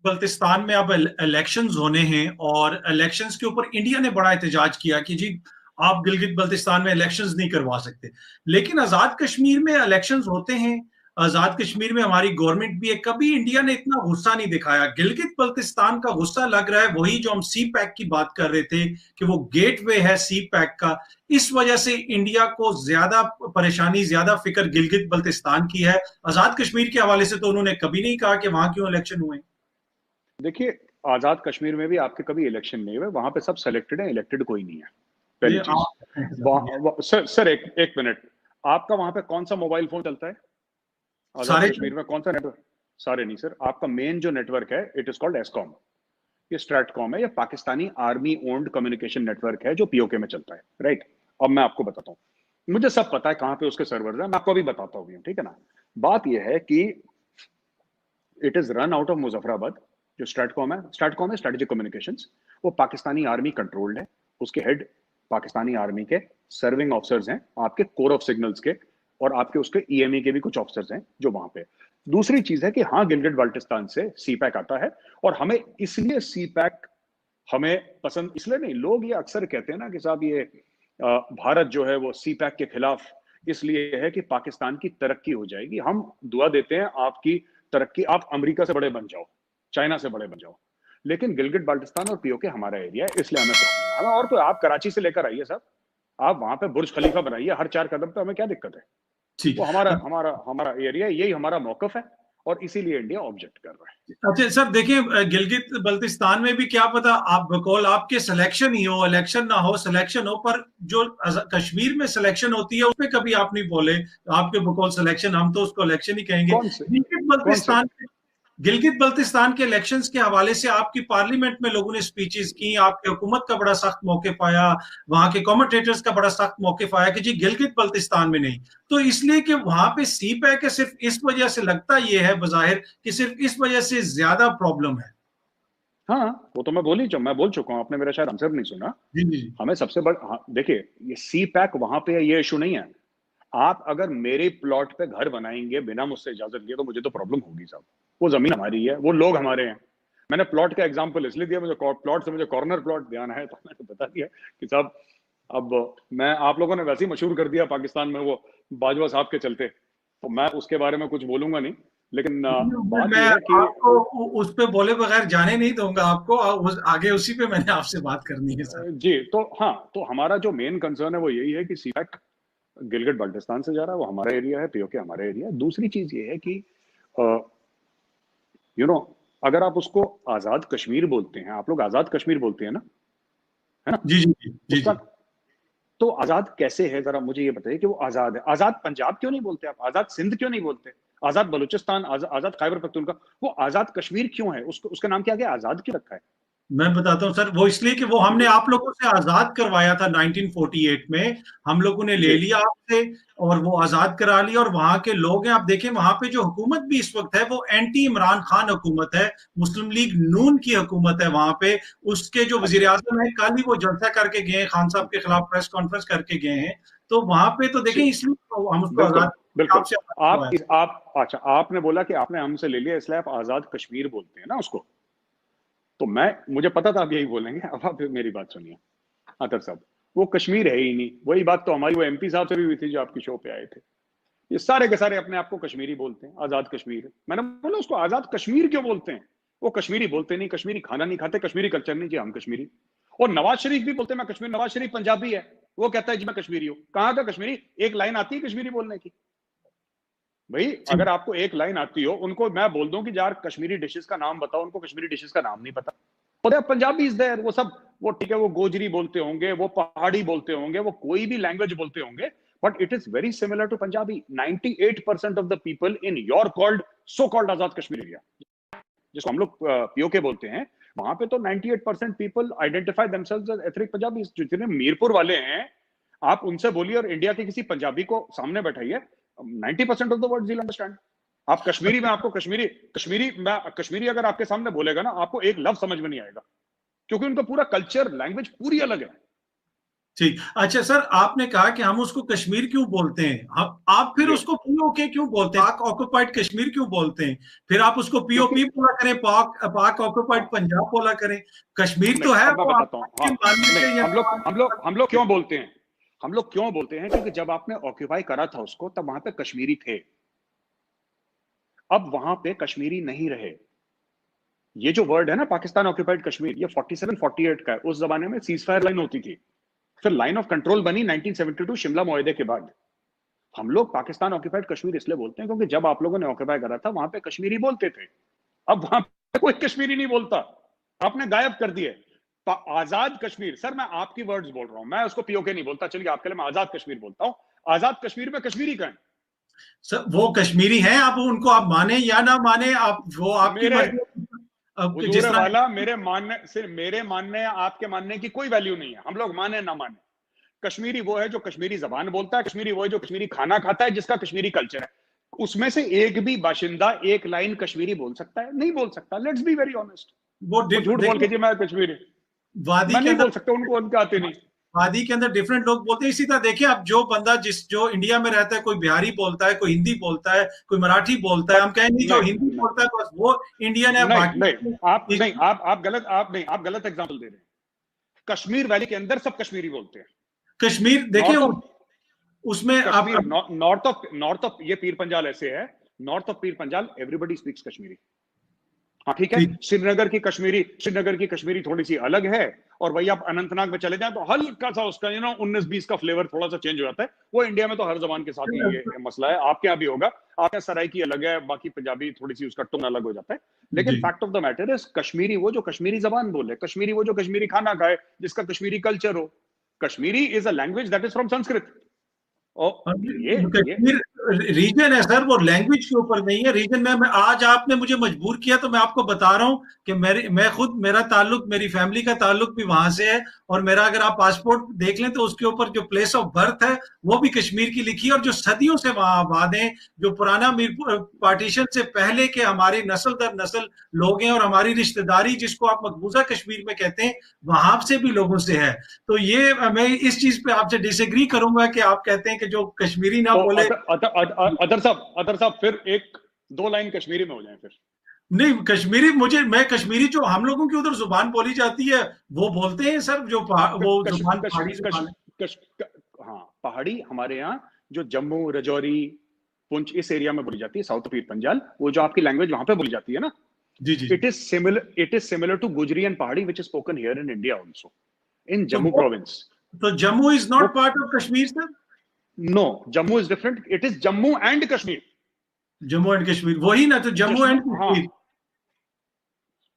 बल्तिस्तान में अब इलेक्शंस होने हैं और इलेक्शंस के ऊपर इंडिया ने बड़ा एहतजाज किया कि जी आप गिलगित बल्तिस्तान में इलेक्शंस नहीं करवा सकते। लेकिन आजाद कश्मीर में इलेक्शंस होते हैं, आजाद कश्मीर में हमारी गवर्नमेंट भी है, कभी इंडिया ने इतना गुस्सा नहीं दिखाया। गिलगित बल्तिस्तान का गुस्सा लग रहा है वही जो हम सी पैक की बात कर रहे थे कि वो गेटवे है सी पैक का। इस वजह से इंडिया को ज्यादा परेशानी, ज्यादा फिक्र गिलगित बल्तिस्तान की है। आजाद कश्मीर के हवाले से तो उन्होंने कभी नहीं कहा कि वहां क्यों इलेक्शन हुए। देखिए, आजाद कश्मीर में भी आपके कभी इलेक्शन नहीं हुए, वहां पे सब सेलेक्टेड है, इलेक्टेड कोई नहीं है। पहली चीज। सर एक मिनट, आपका वहां पे कौन सा मोबाइल फोन चलता है आजाद कश्मीर में? कौन सा नेटवर्क? सारे नहीं सर, आपका मेन जो नेटवर्क है इट इज कॉल्ड एस्कॉम। ये स्ट्रैटकॉम है, ये Pakistani army owned communication network है जो पीओके में चलता है, राइट? अब मैं आपको बताता हूँ, मुझे सब पता है कहां पे उसके सर्वर है, मैं आपको अभी बताता हूँ, ठीक है ना? बात यह है कि it is run out of Muzaffarabad. जो स्ट्रैटकॉम है स्ट्रेटेजिक कम्युनिकेशंस, वो पाकिस्तानी आर्मी कंट्रोल्ड है। उसके हेड पाकिस्तानी आर्मी के सर्विंग ऑफिसर्स हैं, आपके कोर ऑफ सिग्नल्स के, और आपके उसके ईएमई के भी कुछ ऑफिसर्स हैं जो वहां पे। दूसरी चीज है कि हाँ, गिलगित बाल्टिस्तान से सीपैक आता है, और हमें इसलिए सीपैक हमें पसंद इसलिए नहीं, लोग ये अक्सर कहते हैं ना कि साहब ये भारत जो है वो सीपैक के खिलाफ इसलिए है कि पाकिस्तान की तरक्की हो जाएगी। हम दुआ देते हैं आपकी तरक्की, आप अमेरिका से बड़े बन जाओ, चाइना से बड़े बन जाओ, लेकिन गिलगित बाल्टिस्तान और पीओके हमारा एरिया है, इसलिए हमें प्रॉब्लम है। और तो आप कराची से लेकर आइए साहब, आप वहां पे बुर्ज खलीफा बनाइए हर 4 कदम पे, हमें क्या दिक्कत है? वो हमारा हमारा हमारा एरिया, यही हमारा मौकफ है, और इसीलिए इंडिया ऑब्जेक्ट कर रहा है। अच्छा सर, देखिए गिलगित बल्तिस्तान में भी क्या पता आप बकौल आपके सिलेक्शन ही हो, इलेक्शन ना हो, सिलेक्शन हो, पर जो कश्मीर में सिलेक्शन होती है उसमें कभी आप नहीं बोले आपके बकौल सिलेक्शन, हम तो उसको इलेक्शन ही कहेंगे। गिलगित बल्तिस्तान के इलेक्शंस के हवाले से आपकी पार्लियामेंट में लोगों ने स्पीचेस की, आपकी हुकूमत का बड़ा सख्त मौकिफ आया, वहां के कमेंटेटर्स का बड़ा सख्त मौकिफ आया कि जी गिलगित बल्तिस्तान में नहीं। तो इसलिए कि वहां पे सी पैक है, सिर्फ इस वजह से लगता यह है बजाहिर कि सिर्फ इस वजह से ज्यादा प्रॉब्लम है। हाँ, वो तो मैं बोल चुका हूँ, आपने मेरा शायद आंसर नहीं सुना। जी। हमें सबसे बड़ा, हाँ, देखिए ये सी पैक वहां पे है, ये इशू नहीं है। आप अगर मेरे प्लॉट पे घर बनाएंगे बिना मुझसे इजाजत लिए तो मुझे तो प्रॉब्लम होगी साहब। वो जमीन हमारी है, वो लोग हमारे हैं। मैंने प्लॉट का एग्जांपल इसलिए दिया, मुझे प्लॉट से मुझे कॉर्नर प्लॉट ध्यान है, तो मैंने बता दिया कि साहब अब मैं, आप लोगों ने वैसे ही मशहूर कर दिया पाकिस्तान में वो बाजवा साहब के चलते, तो मैं उसके बारे में कुछ बोलूंगा नहीं, लेकिन बात मैं यह है कि आपको उस पे बोले बगैर जाने नहीं दूंगा आपको, आगे उसी पे मैंने आपसे बात करनी है सर। जी, तो हाँ, तो हमारा जो मेन कंसर्न है वो यही है कि सीपैक गिलगित बाल्टिस्तान से जा रहा है, वो हमारा एरिया है, पीओके हमारा एरिया है। दूसरी चीज ये है कि अगर आप उसको आजाद कश्मीर बोलते हैं, आप लोग आजाद कश्मीर बोलते हैं ना, है ना? जी। उसका तो आजाद कैसे है, जरा मुझे ये बताइए कि वो आजाद है। आजाद पंजाब क्यों नहीं बोलते आप? आजाद सिंध क्यों नहीं बोलते? आजाद बलूचिस्तान, आजाद खैबर पख्तूनख्वा, वो आजाद कश्मीर क्यों है? उसको उसका नाम क्या गया, आजाद क्यों रखा है? मैं बताता हूँ सर, वो इसलिए कि वो हमने आप लोगों से आजाद करवाया था 1948 में, हम लोगों ने ले लिया आपसे और वो आजाद करा लिया, और वहां के लोग हैं, आप देखें वहां पे जो हुकूमत भी इस वक्त है वो एंटी इमरान खान हुकूमत है, मुस्लिम लीग नून की हुकूमत है वहां पे। उसके जो वजीर आजम है कल ही वो जलसा करके गए, खान साहब के खिलाफ प्रेस कॉन्फ्रेंस करके गए हैं, तो वहां पे तो देखें इसलिए हम उसको आजाद बिल्कुल। आप अच्छा, आपने बोला कि आपने हमसे ले लिया इसलिए आप आजाद कश्मीर बोलते हैं ना उसको, तो मुझे पता था आप यही बोलेंगे। अब आप मेरी बात सुनिए अतर साहब, वो कश्मीर है ही नहीं। वही बात तो हमारी वो एमपी साहब से भी हुई थी जो आपकी शो पे आए थे, ये सारे के सारे अपने आप को कश्मीरी बोलते हैं, आजाद कश्मीर। मैंने बोला उसको आजाद कश्मीर क्यों बोलते हैं? वो कश्मीरी बोलते नहीं, कश्मीरी खाना नहीं खाते, कश्मीरी कल्चर नहीं, कि हम कश्मीरी। और नवाज शरीफ भी बोलते हैं मैं कश्मीर, नवाज शरीफ पंजाबी है, वो कहता है जी मैं कश्मीरी हूं। कहां का कश्मीरी? एक लाइन आती है कश्मीरी बोलने की भाई, अगर आपको एक लाइन आती हो, उनको मैं बोल दूं कि यार कश्मीरी डिशेस का नाम बताओ, उनको कश्मीरी डिशेस का नाम नहीं पता। और पंजाबी इज देयर, वो सब, वो ठीक है, वो गोजरी बोलते होंगे, वो पहाड़ी बोलते होंगे, वो कोई भी लैंग्वेज बोलते होंगे, but it is very similar to Punjabi. 98% of the people in your called so called Azad Kashmir area, जिसको हम लोग पीओके बोलते हैं, वहां पे तो 98% people identify themselves as ethnic Punjabi. जितने मीरपुर वाले हैं, आप उनसे बोलिए और इंडिया के किसी पंजाबी को सामने बैठाइए, 90% of the word will understand. आप कश्मीरी में, आपको कश्मीरी अगर आपके सामने बोलेगा ना, आपको एक लफ्ज समझ में नहीं आएगा, क्योंकि उनका पूरा कल्चर, लैंग्वेज पूरी अलग है। ठीक। अच्छा सर, आपने कहा कि हम उसको कश्मीर क्यों बोलते हैं, आप फिर उसको पीओके क्यों बोलते हैं, पाक ऑक्युपाइड कश्मीर क्यों बोलते हैं? फिर आप उसको पीओपी बोला करें, पाक ऑक्युपाइड पंजाब बोला करें, कश्मीर तो है अब मैं वो बताता हूँ। आपके हाँ, मानने नहीं, से या हम लोग क्यों बोलते हैं, हम लोग क्यों बोलते हैं, क्योंकि जब आपने ऑक्यूपाई करा था उसको, तब वहां पे कश्मीरी थे, अब वहां पे कश्मीरी नहीं रहे। ये जो वर्ड है ना पाकिस्तान ऑक्यूपाइड कश्मीर, ये 47 48 का है। उस जमाने में सीज फायर लाइन होती थी, फिर लाइन ऑफ कंट्रोल बनी 1972 शिमला मुआहदे के बाद। हम लोग पाकिस्तान ऑक्यूपाइड कश्मीर इसलिए बोलते हैं क्योंकि जब आप लोगों ने ऑक्यूपाई करा था वहां पे कश्मीरी बोलते थे, अब वहां पे कोई कश्मीरी नहीं बोलता, आपने गायब कर दिए। आजाद कश्मीर, सर मैं आपकी वर्ड्स बोल रहा हूं, मैं उसको पीओके नहीं बोलता, चलिए आपके लिए मैं आजाद कश्मीर बोलता हूं। आजाद कश्मीर में कश्मीरी का है सर, वो कश्मीरी हैं, आप उनको आप माने या ना माने, आप वो आपकी मेरे मर्जी। अब हुजूर जिस तरह वाला, मेरे मानने, सिर्फ मेरे मानने आपके मानने की कोई वैल्यू नहीं है, हम लोग माने ना माने। कश्मीरी वो है जो कश्मीरी जबान बोलता है, कश्मीरी वो है जो कश्मीरी खाना खाता है, जिसका कश्मीरी कल्चर है। उसमें से एक भी बाशिंदा एक लाइन कश्मीरी बोल सकता है? नहीं बोल सकता। Let's be very honest. वो वो झूठ बोल के देखिए, जी मैं कश्मीरी, वादी मैं के नहीं अंदर बोल सकता, उनको उनके आते नहीं। वादी के अंदर डिफरेंट लोग बोलते हैं। इसी तरह देखिए, अब जो बंदा जो इंडिया में रहता है, कोई बिहारी बोलता है, कोई हिंदी बोलता है, कोई मराठी बोलता है, बट हम कहेंगे जो हिंदी नहीं बोलता है बस वो इंडियन है, नहीं नहीं, बाकी आप गलत एग्जांपल दे रहे हैं। कश्मीर वैली के अंदर सब कश्मीरी बोलते हैं। कश्मीर देखिए नॉर्थ ऑफ उसमें कश्मीर, अब नॉर्थ ऑफ ये पीर पंजाल ऐसे है, north of Pir Panjal everybody speaks Kashmiri. हाँ ठीक है, श्रीनगर की कश्मीरी थोड़ी सी अलग है, और वही आप अनंतनाग में चले जाएं तो हल्का सा उसका 19-20 का फ्लेवर थोड़ा सा चेंज हो जाता है। वो इंडिया में तो हर जबान के साथ ही ये मसला है, आपके यहाँ भी होगा, आपके सराय की अलग है, बाकी पंजाबी थोड़ी सी उसका टोन अलग हो जाता है। लेकिन जी। Fact of the matter is, Kashmiri वो जो कश्मीरी जबान बोले, कश्मीरी वो जो कश्मीरी खाना खाए, जिसका कश्मीरी कल्चर हो। Kashmiri is a language that is from Sanskrit. ओ ये कश्मीर रीजन है सर, वो लैंग्वेज के ऊपर नहीं है। रीजन में मैं आज आपने मुझे मजबूर किया तो मैं आपको बता रहा हूँ कि मैं खुद, मेरा ताल्लुक, मेरी फैमिली का ताल्लुक भी वहां से है, और मेरा अगर आप पासपोर्ट देख लें तो उसके ऊपर जो प्लेस ऑफ बर्थ है वो भी कश्मीर की लिखी है, और जो सदियों से वहां आबाद हैं, जो पुराना मीरपुर पार्टीशन से पहले के हमारे नस्ल दर नस्ल लोग हैं, और हमारी रिश्तेदारी जिसको आप मकबूजा कश्मीर में कहते हैं, वहां से भी लोगों से है। तो ये मैं इस चीज पे आपसे डिसएग्री करूंगा कि आप कहते हैं कि जो कश्मीरी ना तो बोले। अदर साहब फिर एक दो लाइन कश्मीरी में हो जाए फिर। नहीं, कश्मीरी मैं कश्मीरी जो हम लोगों की उधर जुबान बोली जाती है वो बोलते हैं सर, जो वो कश, जुबान कश, पहाड़ी कश, जुबान है। कश, क, हाँ पहाड़ी हमारे यहाँ जो जम्मू रजौरी पुंछ इस एरिया में बोली जाती है, साउथ पीर पंजाल, वो जो आपकी लैंग्वेज वहां पे बोली जाती है ना, जी जी। It is similar to Gujari and Pahari which is spoken here in India also, in तो जम्मू प्रोविंस। जम्मू इज वो not part of Kashmir sir? No, Jammu is different, it is Jammu and Kashmir. Jammu and Kashmir वही ना, तो जम्मू जश्न एंड हाँ कश्मीर।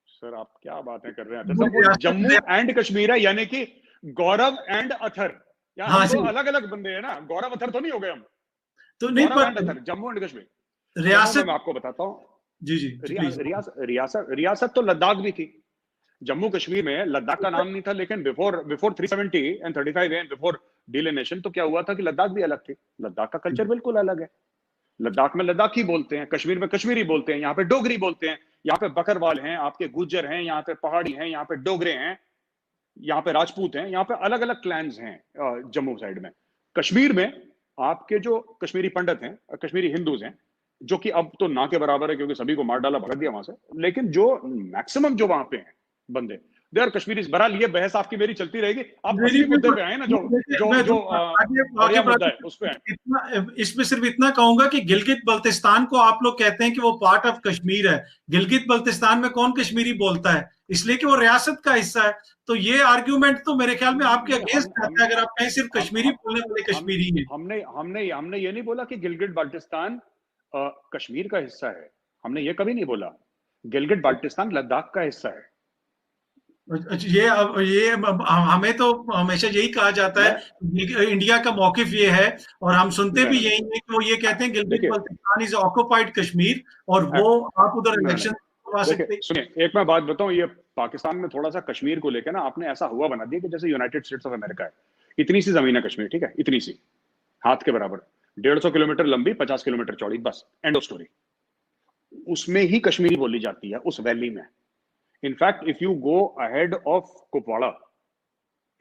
सर, आप क्या बातें कर रहे हैं सर, वो जम्मू एंड कश्मीर है, यानी कि गौरव एंड अथर, या हाँ हम दो जी। अलग अलग बंदे हैं ना, गौरव अथर तो नहीं हो गए हम। तो नहीं, गौरव पर एंड अथर, जम्मू एंड कश्मीर। जम्मू में रियासत। मैं आपको बताता हूँ, जी जी जी, प्लीज। रियासत तो लद्दाख भी थी। जम्मू कश्मीर में लद्दाख का नाम नहीं था, लेकिन before before 370 and 35 and before delineation तो क्या हुआ था कि लद्दाख भी अलग थी। लद्दाख का कल्चर बिल्कुल अलग है। लद्दाख में लद्दाखी बोलते हैं, कश्मीर में कश्मीरी बोलते हैं, यहाँ पे डोगरी बोलते हैं, यहाँ पे बकरवाल हैं, आपके गुज्जर हैं, यहाँ पे पहाड़ी हैं, यहाँ पे डोगरे हैं, यहाँ पे राजपूत हैं, यहाँ पे अलग अलग क्लैंस हैं जम्मू साइड में। कश्मीर में आपके जो कश्मीरी पंडित हैं, कश्मीरी हिंदूज हैं, जो कि अब तो ना के बराबर है क्योंकि सभी को मार डाला, भगा दिया वहां से, लेकिन जो मैक्सिमम जो वहां पे हैं बंदे, दे आर कश्मीरी। बहरहाल ये बहस आपकी मेरी चलती रहेगी, आप असली मुद्दे पे आए ना, जो जो मैं जो आगे बढ़िया मुद्दा है उस पे। इसमें सिर्फ इतना कहूंगा कि गिलगित बल्तिस्तान को आप लोग कहते हैं कि वो पार्ट ऑफ कश्मीर है। गिलगित बल्तिस्तान में कौन कश्मीरी बोलता है? इसलिए कि वो रियासत का हिस्सा है। तो ये आर्ग्यूमेंट तो मेरे ख्याल में आपके नहीं, अगेंस्ट आता है, अगर आप कहें सिर्फ कश्मीरी बोलने वाले हम कश्मीरी हैं। हमने ये नहीं बोला कि गिलगित बाल्टिस्तान कश्मीर का हिस्सा है, हमने ये कभी नहीं बोला। गिलगित बाल्टिस्तान लद्दाख का हिस्सा है। अच्छा, ये हमें तो हमेशा यही कहा जाता है, मैं इंडिया का मौकिफ ये है, और हम सुनते भी नहीं यही है कि वो ये कहते हैं गिलगित देखिए, बल्तिस्तान इज ऑक्युपाइड कश्मीर, और वो आप उधर इलेक्शन करवा देखिए सकते। सुनिए, एक मैं बात बताऊं, ये पाकिस्तान में थोड़ा सा कश्मीर को लेकर ना आपने ऐसा हुआ बना दिया कि जैसे यूनाइटेड स्टेट्स ऑफ अमेरिका है। इतनी सी जमीन है कश्मीर, ठीक है, इतनी सी, हाथ के बराबर, 150 किलोमीटर लंबी, 50 किलोमीटर चौड़ी, बस एंड ऑफ स्टोरी। उसमें ही कश्मीरी बोली जाती है, उस वैली में। In fact if you go ahead of Kupwara,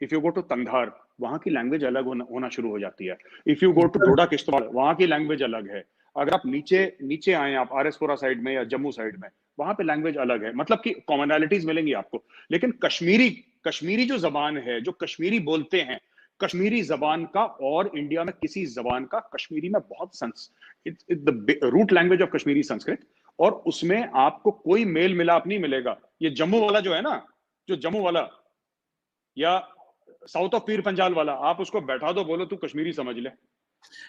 if you go to Tangdhar, वहां की लैंग्वेज अलग होना शुरू हो जाती है। If you go to Doda Kishtwar, वहां की लैंग्वेज अलग है। अगर आप नीचे नीचे आए, आप आरएसपुरा साइड में या जम्मू साइड में, वहां पे लैंग्वेज अलग है। मतलब कि कॉमनैलिटीज मिलेंगी आपको, लेकिन कश्मीरी जो जबान है, जो कश्मीरी बोलते हैं, कश्मीरी जबान का और इंडिया में किसी जबान का, कश्मीरी में बहुत the root language of Kashmiri Sanskrit, और उसमें आपको कोई मेल मिलाप नहीं मिलेगा। ये जम्मू वाला जो है ना, जो जम्मू वाला या साउथ ऑफ पीर पंजाल वाला, आप उसको बैठा दो, बोलो तू कश्मीरी समझ ले,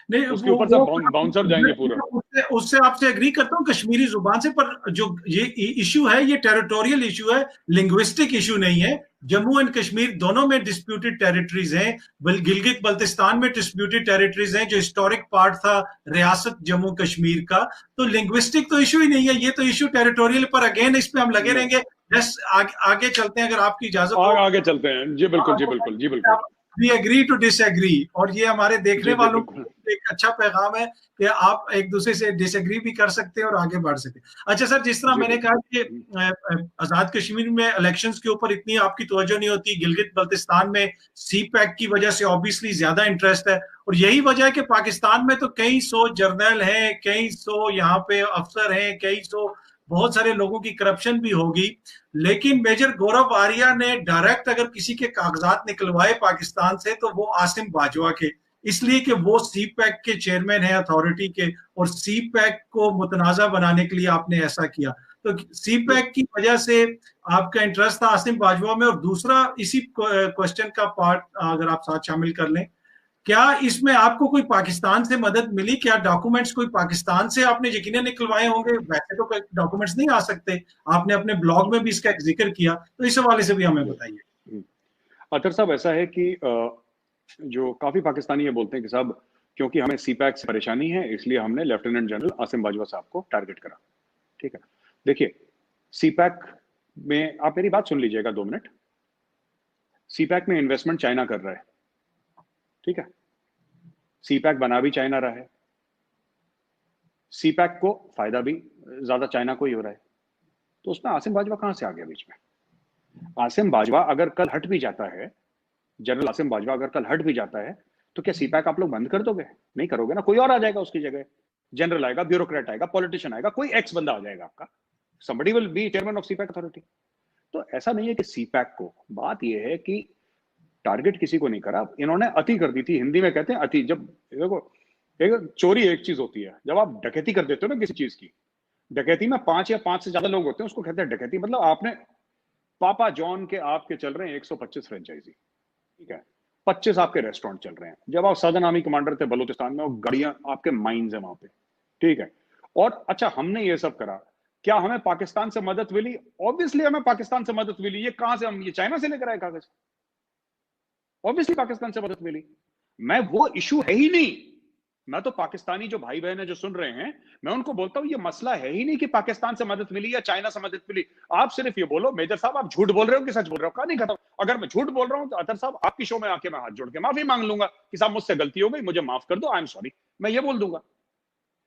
नहीं, उसके ऊपर से बाउंसर जाएंगे पूरा। उससे आपसे एग्री करता हूँ कश्मीरी जुबान से, पर जो ये इशू है, ये टेरिटोरियल इशू है, लिंग्विस्टिक इशू नहीं है। जम्मू एंड कश्मीर दोनों में डिस्प्यूटेड टेरिटरीज हैं। गिलगित बल्तिस्तान में डिस्प्यूटेड टेरिटरीज हैं, जो हिस्टोरिक पार्ट था रियासत जम्मू कश्मीर का। तो लिंग्विस्टिक तो इशू ही नहीं है, ये तो इशू टेरिटोरियल पर अगेन इस पे हम लगे रहेंगे। आगे चलते हैं अगर आपकी इजाजत हो। आगे चलते हैं जी, बिल्कुल जी, बिल्कुल जी, बिल्कुल। We agree to disagree, और ये हमारे देखने वालों को एक अच्छा पैगाम है कि आप एक दूसरे से डिसएग्री भी कर सकते हैं और आगे बढ़ सकते हैं। अच्छा सर, जिस तरह मैंने कहा कि आजाद कश्मीर में इलेक्शंस के ऊपर इतनी आपकी तवज्जो नहीं होती, गिलगित बल्तिस्तान में सी पैक की वजह से ऑब्वियसली ज्यादा इंटरेस्ट है, और यही वजह है कि पाकिस्तान में तो कई सौ जर्नल हैं, कई सौ यहाँ पे अफसर हैं, कई सौ बहुत सारे लोगों की करप्शन भी होगी। लेकिन मेजर गौरव आर्या ने डायरेक्ट अगर किसी के कागजात निकलवाए पाकिस्तान से, तो वो आसिम बाजवा के, इसलिए कि वो सी पैक के चेयरमैन है अथॉरिटी के, और सी पैक को मुतनाजा बनाने के लिए आपने ऐसा किया। तो सी पैक की वजह से आपका इंटरेस्ट था आसिम बाजवा में। और दूसरा इसी क्वेश्चन का पार्ट अगर आप साथ शामिल कर लें, क्या इसमें आपको कोई पाकिस्तान से मदद मिली? क्या डॉक्यूमेंट्स कोई पाकिस्तान से आपने यकीनन निकलवाए होंगे? वैसे तो डॉक्यूमेंट्स नहीं आ सकते, आपने अपने ब्लॉग में भी इसका जिक्र किया, तो इस हवाले से भी हमें बताइए। अतर साहब, ऐसा है कि जो काफी पाकिस्तानी ये बोलते हैं कि साहब क्योंकि हमें सीपैक से परेशानी है, इसलिए हमने लेफ्टिनेंट जनरल आसिम बाजवा साहब को टारगेट करा। ठीक है, देखिए सीपैक में, आप मेरी बात सुन लीजिएगा 2 मिनट। सीपैक में इन्वेस्टमेंट चाइना कर रहा है, ठीक है, सीपैक बना भी चाइना रहा है, सीपैक को फायदा भी ज्यादा चाइना को ही हो रहा है, तो उसमें आसिम बाजवा कहां से आ गया बीच में? आसिम बाजवा अगर कल हट भी जाता है, जनरल आसिम बाजवा अगर कल हट भी जाता है, तो क्या सीपैक आप लोग बंद कर दोगे? नहीं करोगे ना, कोई और आ जाएगा उसकी जगह, जनरल आएगा, ब्यूरोक्रेट आएगा, पॉलिटिशियन आएगा, कोई एक्स बंदा आ जाएगा आपका, somebody will be chairman of CPAC authority. तो ऐसा नहीं है कि सीपैक को, बात यह है कि टारगेट किसी को नहीं करा, इन्होंने अति कर दी थी, हिंदी में कहते हैं अति। जब देखो, एक चोरी एक चीज होती है, जब आप डकैती कर देते हो ना किसी चीज की, डकैती में 5 या 5 से ज्यादा लोग होते हैं, उसको कहते हैं डकैती। मतलब आपने पापा जॉन के आपके चल रहे हैं 125 फ्रेंचाइजी, ठीक है, 25 आपके रेस्टोरेंट चल रहे हैं। जब आप सदर्न आर्मी कमांडर थे बलूचिस्तान में, वो गाड़ियां आपके माइंस है वहां पे, ठीक है। और अच्छा, हमने ये सब करा, क्या हमें पाकिस्तान से मदद मिली? ऑब्वियसली हमें पाकिस्तान से मदद मिली। ये कहां से? हम ये चाइना से लेकर आए कागज? ऑब्वियसली पाकिस्तान से मदद मिली। मैं वो इशू है ही नहीं। मैं तो पाकिस्तानी जो भाई बहन है जो सुन रहे हैं, मैं उनको बोलता हूं ये मसला है ही नहीं कि पाकिस्तान से मदद मिली या चाइना से मदद मिली। आप सिर्फ ये बोलो मेजर साहब आप झूठ बोल रहे हो कि सच बोल रहे हो, कहानी खत्म। अगर मैं झूठ बोल रहा हूं तो अतर साहब आपकी शो में आके मैं हाथ जोड़ के माफी मांग लूंगा कि साहब मुझसे गलती हो गई, मुझे माफ कर दो, आई एम सॉरी, मैं ये बोल दूंगा।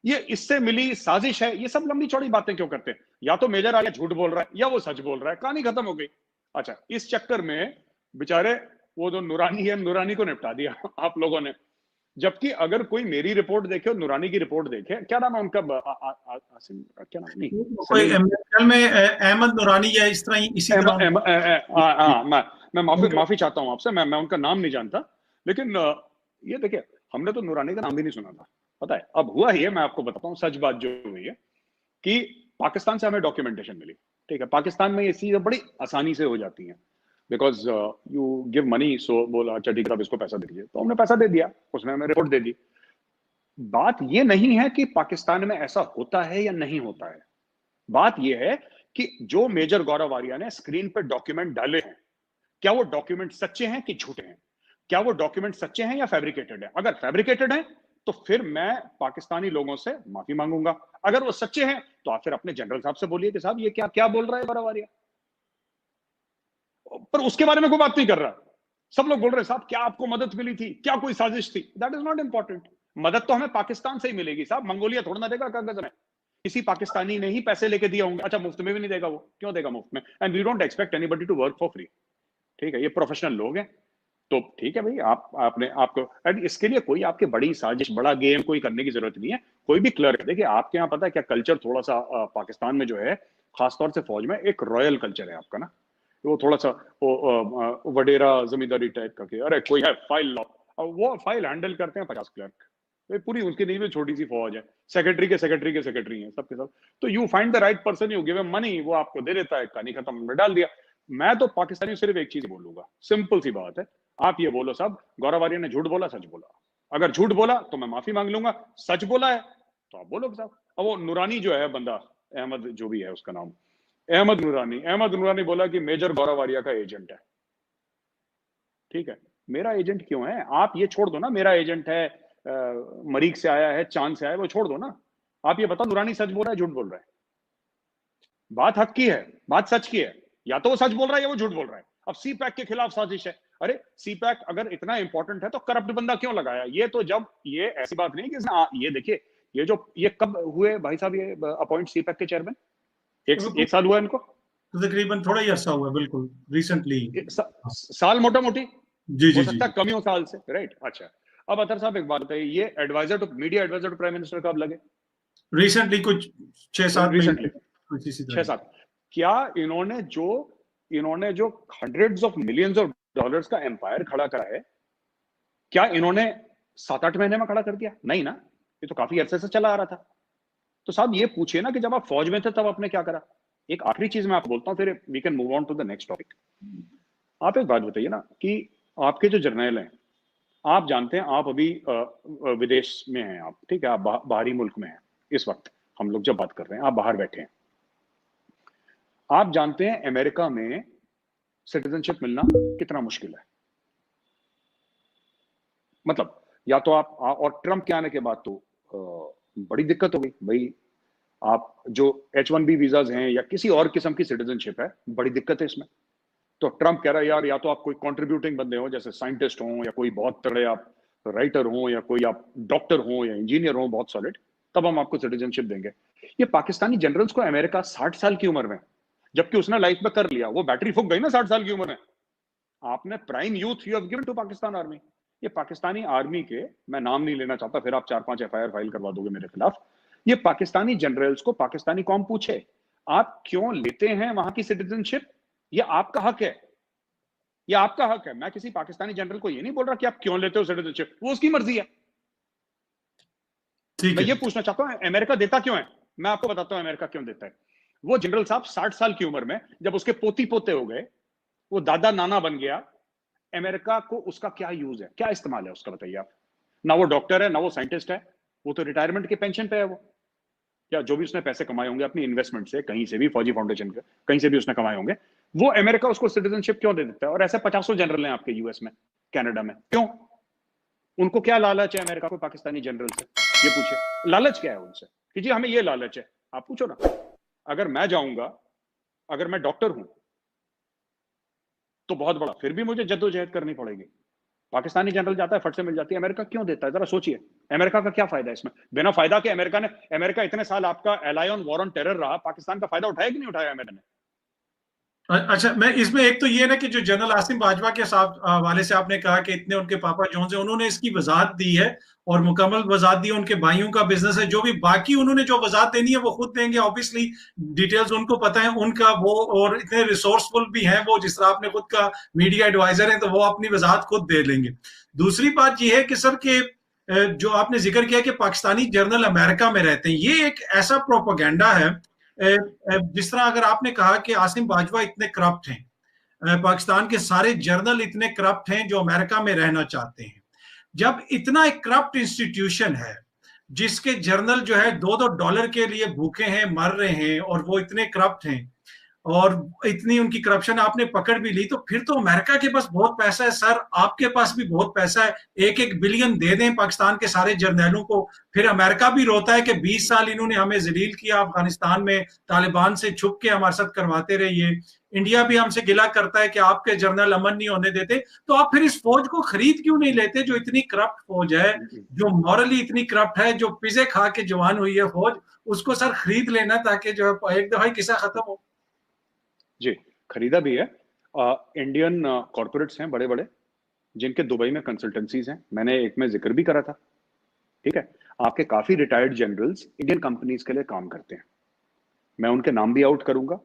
ये इससे मिली साजिश है, ये सब लंबी चौड़ी बातें क्यों करते हैं? या तो मेजर आलिया झूठ बोल रहा है या वो सच बोल रहा है, कहानी खत्म हो गई। अच्छा, इस चक्कर में बेचारे वो जो नूरानी है, नूरानी को निपटा दिया आप लोगों ने। जबकि अगर कोई मेरी रिपोर्ट देखे और नूरानी की रिपोर्ट देखे, क्या नाम है उनका, आसिम क्या नाम, नहीं कोई में अहमद नूरानी या इस तरह, इसी तरह। मैं माफी चाहता हूं आपसे, मैं उनका नाम नहीं जानता। लेकिन ये देखिए, हमने तो नूरानी का नाम भी नहीं सुना था, पता है। अब हुआ ही है, मैं आपको बताता हूँ सच बात जो हुई है कि पाकिस्तान से हमें डॉक्यूमेंटेशन मिली, ठीक है। पाकिस्तान में ये चीजें बड़ी आसानी से हो जाती हैं, बिकॉज यू गिव मनी, सो बोला अच्छा ठीक है, अब इसको पैसा दे दीजिए, तो हमने पैसा दे दिया, उसने हमें रिपोर्ट दे दी। बात ये नहीं है कि पाकिस्तान में ऐसा होता है या नहीं होता है, बात यह है कि जो मेजर गौरव आर्या ने स्क्रीन पर डॉक्यूमेंट डाले हैं, क्या वो डॉक्यूमेंट सच्चे हैं कि झूठे हैं? क्या वो डॉक्यूमेंट सच्चे हैं या फैब्रिकेटेड है? अगर फैब्रिकेटेड है तो फिर मैं पाकिस्तानी लोगों से माफी मांगूंगा। अगर वो सच्चे हैं तो आप फिर अपने जनरल साहब से बोलिए कि साहब ये क्या क्या बोल रहा है गौरव आर्या, पर उसके बारे में कोई बात नहीं कर रहा। सब लोग बोल रहे हैं साहब क्या आपको मदद मिली थी, क्या कोई साजिश थी? That is not important. मदद तो हमें पाकिस्तान से ही मिलेगी साहब, मंगोलिया थोड़ा ना देगा कागज में, किसी पाकिस्तानी ने ही पैसे लेके दिए होंगे। अच्छा, मुफ्त में भी नहीं देगा वो, क्यों देगा मुफ्त में? And we don't expect anybody to work for free, ठीक है, ये प्रोफेशनल लोग हैं। तो ठीक है भाई, आपने आपको इसके लिए कोई आपके बड़ी साजिश, बड़ा गेम कोई करने की जरूरत नहीं है। कोई भी क्लर्क, देखिए आपके यहाँ पता है क्या कल्चर थोड़ा सा पाकिस्तान में जो है, खासतौर से फौज में, एक रॉयल कल्चर है आपका ना। वो थोड़ा सा वो वडेरा जमींदारी टाइप का, कि अरे कोई है फाइल लाओ, अब वो फाइल हैंडल करते हैं 50 क्लर्क। पूरी उसकी नहीं में छोटी सी फौज है, सेक्रेटरी के सेक्रेटरी के सेक्रेटरी हैं सबके सब। तो you find the right person, you give him money, वो आपको दे देता है, कहानी खत्म, हमने डाल दिया। मैं तो पाकिस्तानी सिर्फ एक चीज बोलूंगा, सिंपल सी बात है, आप ये बोलो साहब, गौरव आर्य ने झूठ बोला, सच बोला। अगर झूठ बोला तो मैं माफी मांग लूंगा, सच बोला है तो आप बोलो साहब। अब वो नूरानी जो है बंदा, अहमद जो भी है उसका नाम, अहमद नूरानी बोला कि मेजर गौरव आर्य का एजेंट है। ठीक है, मेरा एजेंट क्यों है? आप ये छोड़ दो ना, मेरा एजेंट है, मरीख से आया है, चांद से आया है, वो छोड़ दो ना। आप ये बताओ नूरानी सच बोल रहा है झूठ बोल रहा है? बात हक की है, बात सच की है, या तो वो सच बोल रहा है या वो झूठ बोल रहा है। अब सी पैक के खिलाफ साजिश है। अरे सी पैक अगर इतना इंपॉर्टेंट है तो करप्ट बंदा क्यों लगाया? ये तो जब, ये ऐसी बात नहीं कि ये देखिए, ये कब हुए भाई साहब ये अपॉइंट सी पैक के चेयरमैन? एक साल हुआ इनको तो तकरीबन थोड़ा ही अरसा हुआ, बिल्कुल रिसेंटली साल मोटा मोटी, जी हो जी सकता जी। है कमी हो साल से, राइट। अच्छा, अब अतर साहब एक बात बताइए, ये adviser to media adviser to prime minister कब लगे? रिसेंटली कुछ 6-7 रिसेंटली महीने कुछ इसी तरह। 6-7। क्या इन्होंने जो hundreds of millions of dollars का एम्पायर खड़ा करा है, क्या इन्होंने 7-8 महीने में खड़ा कर दिया? नहीं ना, ये तो काफी अरसे से चला आ रहा था। तो साहब ये पूछिए ना कि जब आप फौज में थे तब आपने क्या करा। एक आखिरी चीज मैं आपको बोलता हूं, फिर we can move on to the next topic. आप एक बात बताइए ना कि आपके जो जर्नैल हैं, आप जानते हैं आप अभी विदेश में हैं, आप ठीक है, आप बाहरी मुल्क में हैं इस वक्त, हम लोग जब बात कर रहे हैं आप बाहर बैठे हैं। आप जानते हैं अमेरिका में सिटीजनशिप मिलना कितना मुश्किल है। मतलब या तो आप, और ट्रंप के आने के बाद तो बड़ी दिक्कत हो गई भाई। आप जो H1B वीजाज हैं या किसी और किस्म की सिटीजनशिप है, बड़ी दिक्कत है इसमें। तो ट्रंप कह रहा है यार, या तो आप कोई कंट्रीब्यूटिंग बंदे हो, जैसे साइंटिस्ट हो, या कोई बहुत तगड़े आप राइटर हो, या कोई आप डॉक्टर हो या इंजीनियर हो बहुत सॉलिड, तब हम आपको सिटीजनशिप देंगे। ये पाकिस्तानी जनरल्स को अमेरिका 60 साल की उम्र में, जबकि उसने लाइफ में कर लिया, वो बैटरी फूक गई ना 60 साल की उम्र में। आपने prime youth you have given to Pakistan army. ये पाकिस्तानी आर्मी के, मैं नाम नहीं लेना चाहता, फिर आप 4-5 FIR फाइल करवा दोगे मेरे खिलाफ। ये पाकिस्तानी जनरल्स को पाकिस्तानी कौम पूछे, आप क्यों लेते हैं वहां की सिटीजनशिप? ये आपका हक है, ये आपका हक है। मैं किसी पाकिस्तानी जनरल को ये नहीं बोल रहा कि आप क्यों लेते हो सिटीजनशिप, वो उसकी मर्जी है। मैं ये पूछना चाहता हूं अमेरिका देता क्यों है? मैं आपको बताता हूं अमेरिका क्यों देता है। वो जनरल साहब 60 साल की उम्र में, जब उसके पोती पोते हो गए, वो दादा नाना बन गया, अमेरिका को उसका क्या यूज है, क्या इस्तेमाल है उसका, बताइए आप। ना वो डॉक्टर है, ना वो साइंटिस्ट है, वो तो रिटायरमेंट के पेंशन पे है वो, या जो भी उसने पैसे कमाए होंगे अपनी इन्वेस्टमेंट से, कहीं से भी, फौजी फाउंडेशन के कहीं से भी उसने कमाए होंगे, वो अमेरिका उसको सिटीजनशिप क्यों दे देता है? और ऐसे 50 जनरल हैं आपके यूएस में, कनाडा में, क्यों? उनको क्या लालच है अमेरिका को पाकिस्तानी जनरल से? ये पूछे लालच क्या है उनसे कि जी हमें ये लालच है। आप पूछो ना, अगर मैं जाऊंगा, अगर मैं डॉक्टर हूं तो बहुत बड़ा, फिर भी मुझे जद्दोजहद करनी पड़ेगी। पाकिस्तानी जनरल जाता है, फट से मिल जाती है। अमेरिका क्यों देता है? जरा सोचिए, अमेरिका का क्या फायदा है इसमें? बिना फायदा के अमेरिका इतने साल आपका ally on war on terror रहा, पाकिस्तान का फायदा उठाया कि नहीं उठाया अमेरिका ने? अच्छा, मैं इसमें एक तो ये ना कि जो जनरल आसिम बाजवा के साथ वाले से आपने कहा कि इतने उनके पापा जोन्स हैं, उन्होंने इसकी वजाहत दी है और मुकम्मल वजाहत दी है। उनके भाइयों का बिजनेस है, जो भी बाकी उन्होंने जो वजाहत देनी है वो खुद देंगे, ऑब्वियसली डिटेल्स उनको पता है उनका वो, और इतने रिसोर्सफुल भी हैं वो, जिस तरह आपने खुद का मीडिया एडवाइजर है, तो वो अपनी वजाहत खुद दे लेंगे। दूसरी बात ये है कि सर के जो आपने जिक्र किया कि पाकिस्तानी जर्नल अमेरिका में रहते हैं, ये एक ऐसा प्रोपोगंडा है। जिस तरह अगर आपने कहा कि आसिम बाजवा इतने करप्ट हैं, पाकिस्तान के सारे जर्नल इतने करप्ट हैं जो अमेरिका में रहना चाहते हैं। जब इतना एक करप्ट इंस्टीट्यूशन है जिसके जर्नल जो है $2-2 के लिए भूखे हैं, मर रहे हैं, और वो इतने करप्ट हैं और इतनी उनकी करप्शन आपने पकड़ भी ली, तो फिर तो अमेरिका के पास बहुत पैसा है सर, आपके पास भी बहुत पैसा है। 1-1 बिलियन दे दें पाकिस्तान के सारे जर्नैलों को, फिर अमेरिका भी रोता है कि 20 साल इन्होंने हमें जलील किया अफगानिस्तान में, तालिबान से छुप के हमारे साथ करवाते रहिए। इंडिया भी हमसे गिला करता है कि आपके जर्नल अमन नहीं होने देते। तो आप फिर इस फौज को खरीद क्यों नहीं लेते जो इतनी करप्ट फौज है, जो मॉरली इतनी करप्ट है, जो पिज्जे खा के जवान हुई है फौज, उसको सर खरीद लेना ताकि जो है एक दफा किस्सा खत्म हो। जी, खरीदा भी है। इंडियन कॉर्पोरेट्स हैं बड़े बड़े, जिनके दुबई में कंसल्टेंसीज हैं, मैंने एक में जिक्र भी करा था, ठीक है। आपके काफी रिटायर्ड जनरल्स इंडियन कंपनीज के लिए काम करते हैं। मैं उनके नाम भी आउट करूंगा,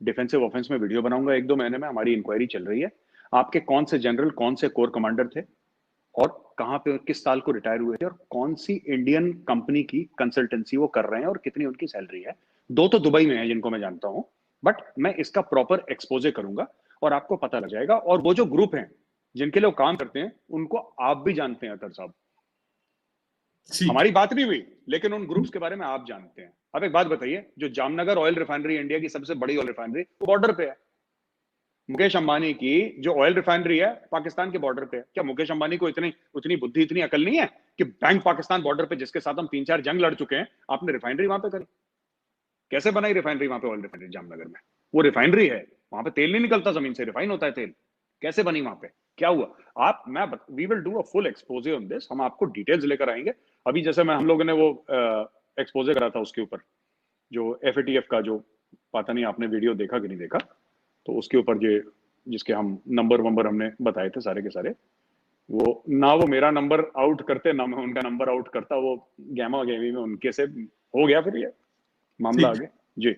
डिफेंसिव ऑफेंस में वीडियो बनाऊंगा 1-2 महीने में, हमारी इंक्वायरी चल रही है। आपके कौन से जनरल, कौन से कोर कमांडर थे और कहां पे, किस साल को रिटायर हुए थे, और कौन सी इंडियन कंपनी की कंसल्टेंसी वो कर रहे हैं और कितनी उनकी सैलरी है। 2 तो दुबई में है जिनको मैं जानता हूं, बट मैं इसका प्रॉपर एक्सपोजे करूंगा और आपको पता लग जाएगा। और वो जो ग्रुप हैं जिनके लिए वो काम करते हैं, उनको आप भी जानते हैं अतर साहब। हमारी बात नहीं हुई, लेकिन उन ग्रुप्स के बारे में आप जानते हैं। अब एक बात बताइए, जो जामनगर ऑयल रिफाइनरी, इंडिया की सबसे बड़ी ऑयल रिफाइनरी, वो बॉर्डर पे है। मुकेश अंबानी की जो ऑयल रिफाइनरी है, पाकिस्तान के बॉर्डर पे है। क्या मुकेश अंबानी को उतनी बुद्धि, इतनी अकल नहीं है कि बैंक पाकिस्तान बॉर्डर पे, जिसके साथ हम 3-4 जंग लड़ चुके हैं, आपने रिफाइनरी वहां पे करी? कैसे बनाई रिफाइनरी वहां पे, ऑयल रिफाइनरी जामनगर में? वो रिफाइनरी है, वहां पे तेल नहीं निकलता जमीन से, रिफाइन होता है तेल। कैसे बनी वहां पे, क्या हुआ? We will do a full expose on this, हम आपको डिटेल्स लेकर आएंगे। अभी जैसे हम लोगों ने वो एक्सपोजे करा था उसके ऊपर, जो FATF का, जो पता नहीं आपने वीडियो देखा कि नहीं देखा, तो उसके ऊपर जिसके हम नंबर हमने बताए थे सारे के सारे, वो ना वो मेरा नंबर आउट करते, ना मैं उनका नंबर आउट करता, वो गैमा गेमी में उनके से हो गया, फिर ये मामला आगे जी।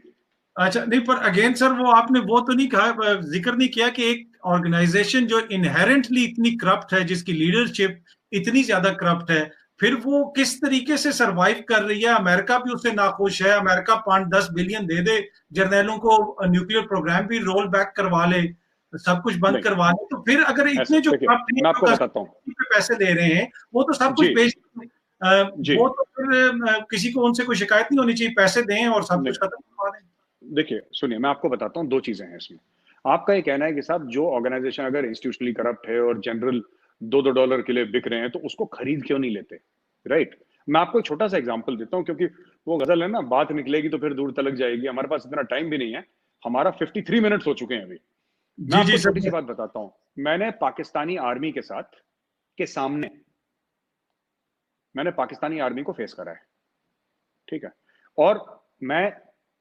अच्छा, नहीं, पर अगेन सर, वो आपने वो तो नहीं कहा, जिक्र नहीं किया कि एक ऑर्गेनाइजेशन जो इनहेरेंटली इतनी करप्ट है, जिसकी लीडरशिप इतनी ज्यादा करप्ट है, फिर वो किस तरीके से सरवाइव कर रही है। अमेरिका भी उससे नाखुश है, अमेरिका 5-10 बिलियन दे दे जर्नैलों को, न्यूक्लियर प्रोग्राम भी रोल बैक करवा ले, सब कुछ बंद करवा ले, तो फिर अगर इतने जो देखिए, करप्ट हैं, मैं आपको जो बताता हूँ पैसे दे रहे हैं, वो तो सब कुछ जी बेच, जी। वो तो फिर किसी को उनसे कोई शिकायत नहीं होनी चाहिए, पैसे दें और सब कुछ खत्म करवा दें। देखिए सुनिए, मैं आपको बताता हूँ, 2 चीजें हैं इसमें। आपका ये कहना है कि साहब, जो ऑर्गेनाइजेशन अगर इंस्टीट्यूशनली करप्ट है और जनरल $2-2 के लिए बिक रहे हैं, तो उसको खरीद क्यों नहीं लेते, राइट? मैं आपको एक छोटा सा एग्जांपल देता हूँ, क्योंकि वो गजल है ना, बात निकलेगी तो फिर दूर तलक जाएगी। हमारे पास इतना टाइम भी नहीं है, हमारा 53 मिनट्स हो चुके हैं अभी। मैं जी आपको जी छोटी सी सर। बात बताता हूँ। मैंने पाकिस्तानी आर्मी के साथ के सामने, मैंने पाकिस्तानी आर्मी को फेस करा है, ठीक है। और मैं,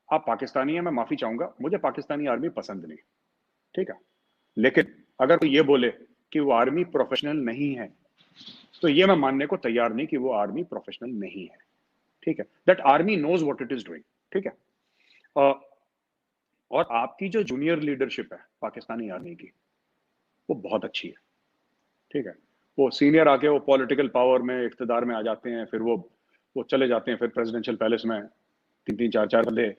आप पाकिस्तानी है, मैं माफी चाहूंगा, मुझे पाकिस्तानी आर्मी पसंद नहीं, ठीक है। लेकिन अगर कोई ये बोले कि वो आर्मी प्रोफेशनल नहीं है, तो ये मैं मानने को तैयार नहीं कि वो आर्मी प्रोफेशनल नहीं है, ठीक है। That army knows what it is doing, ठीक है। और आपकी जो जूनियर लीडरशिप है पाकिस्तानी आर्मी की, वो बहुत अच्छी है, ठीक है। वो सीनियर आके वो पॉलिटिकल पावर में, इख्तिदार में आ जाते हैं, फिर वो चले जाते हैं, फिर प्रेसिडेंशियल पैलेस में 3-3, 4-4 बंदे,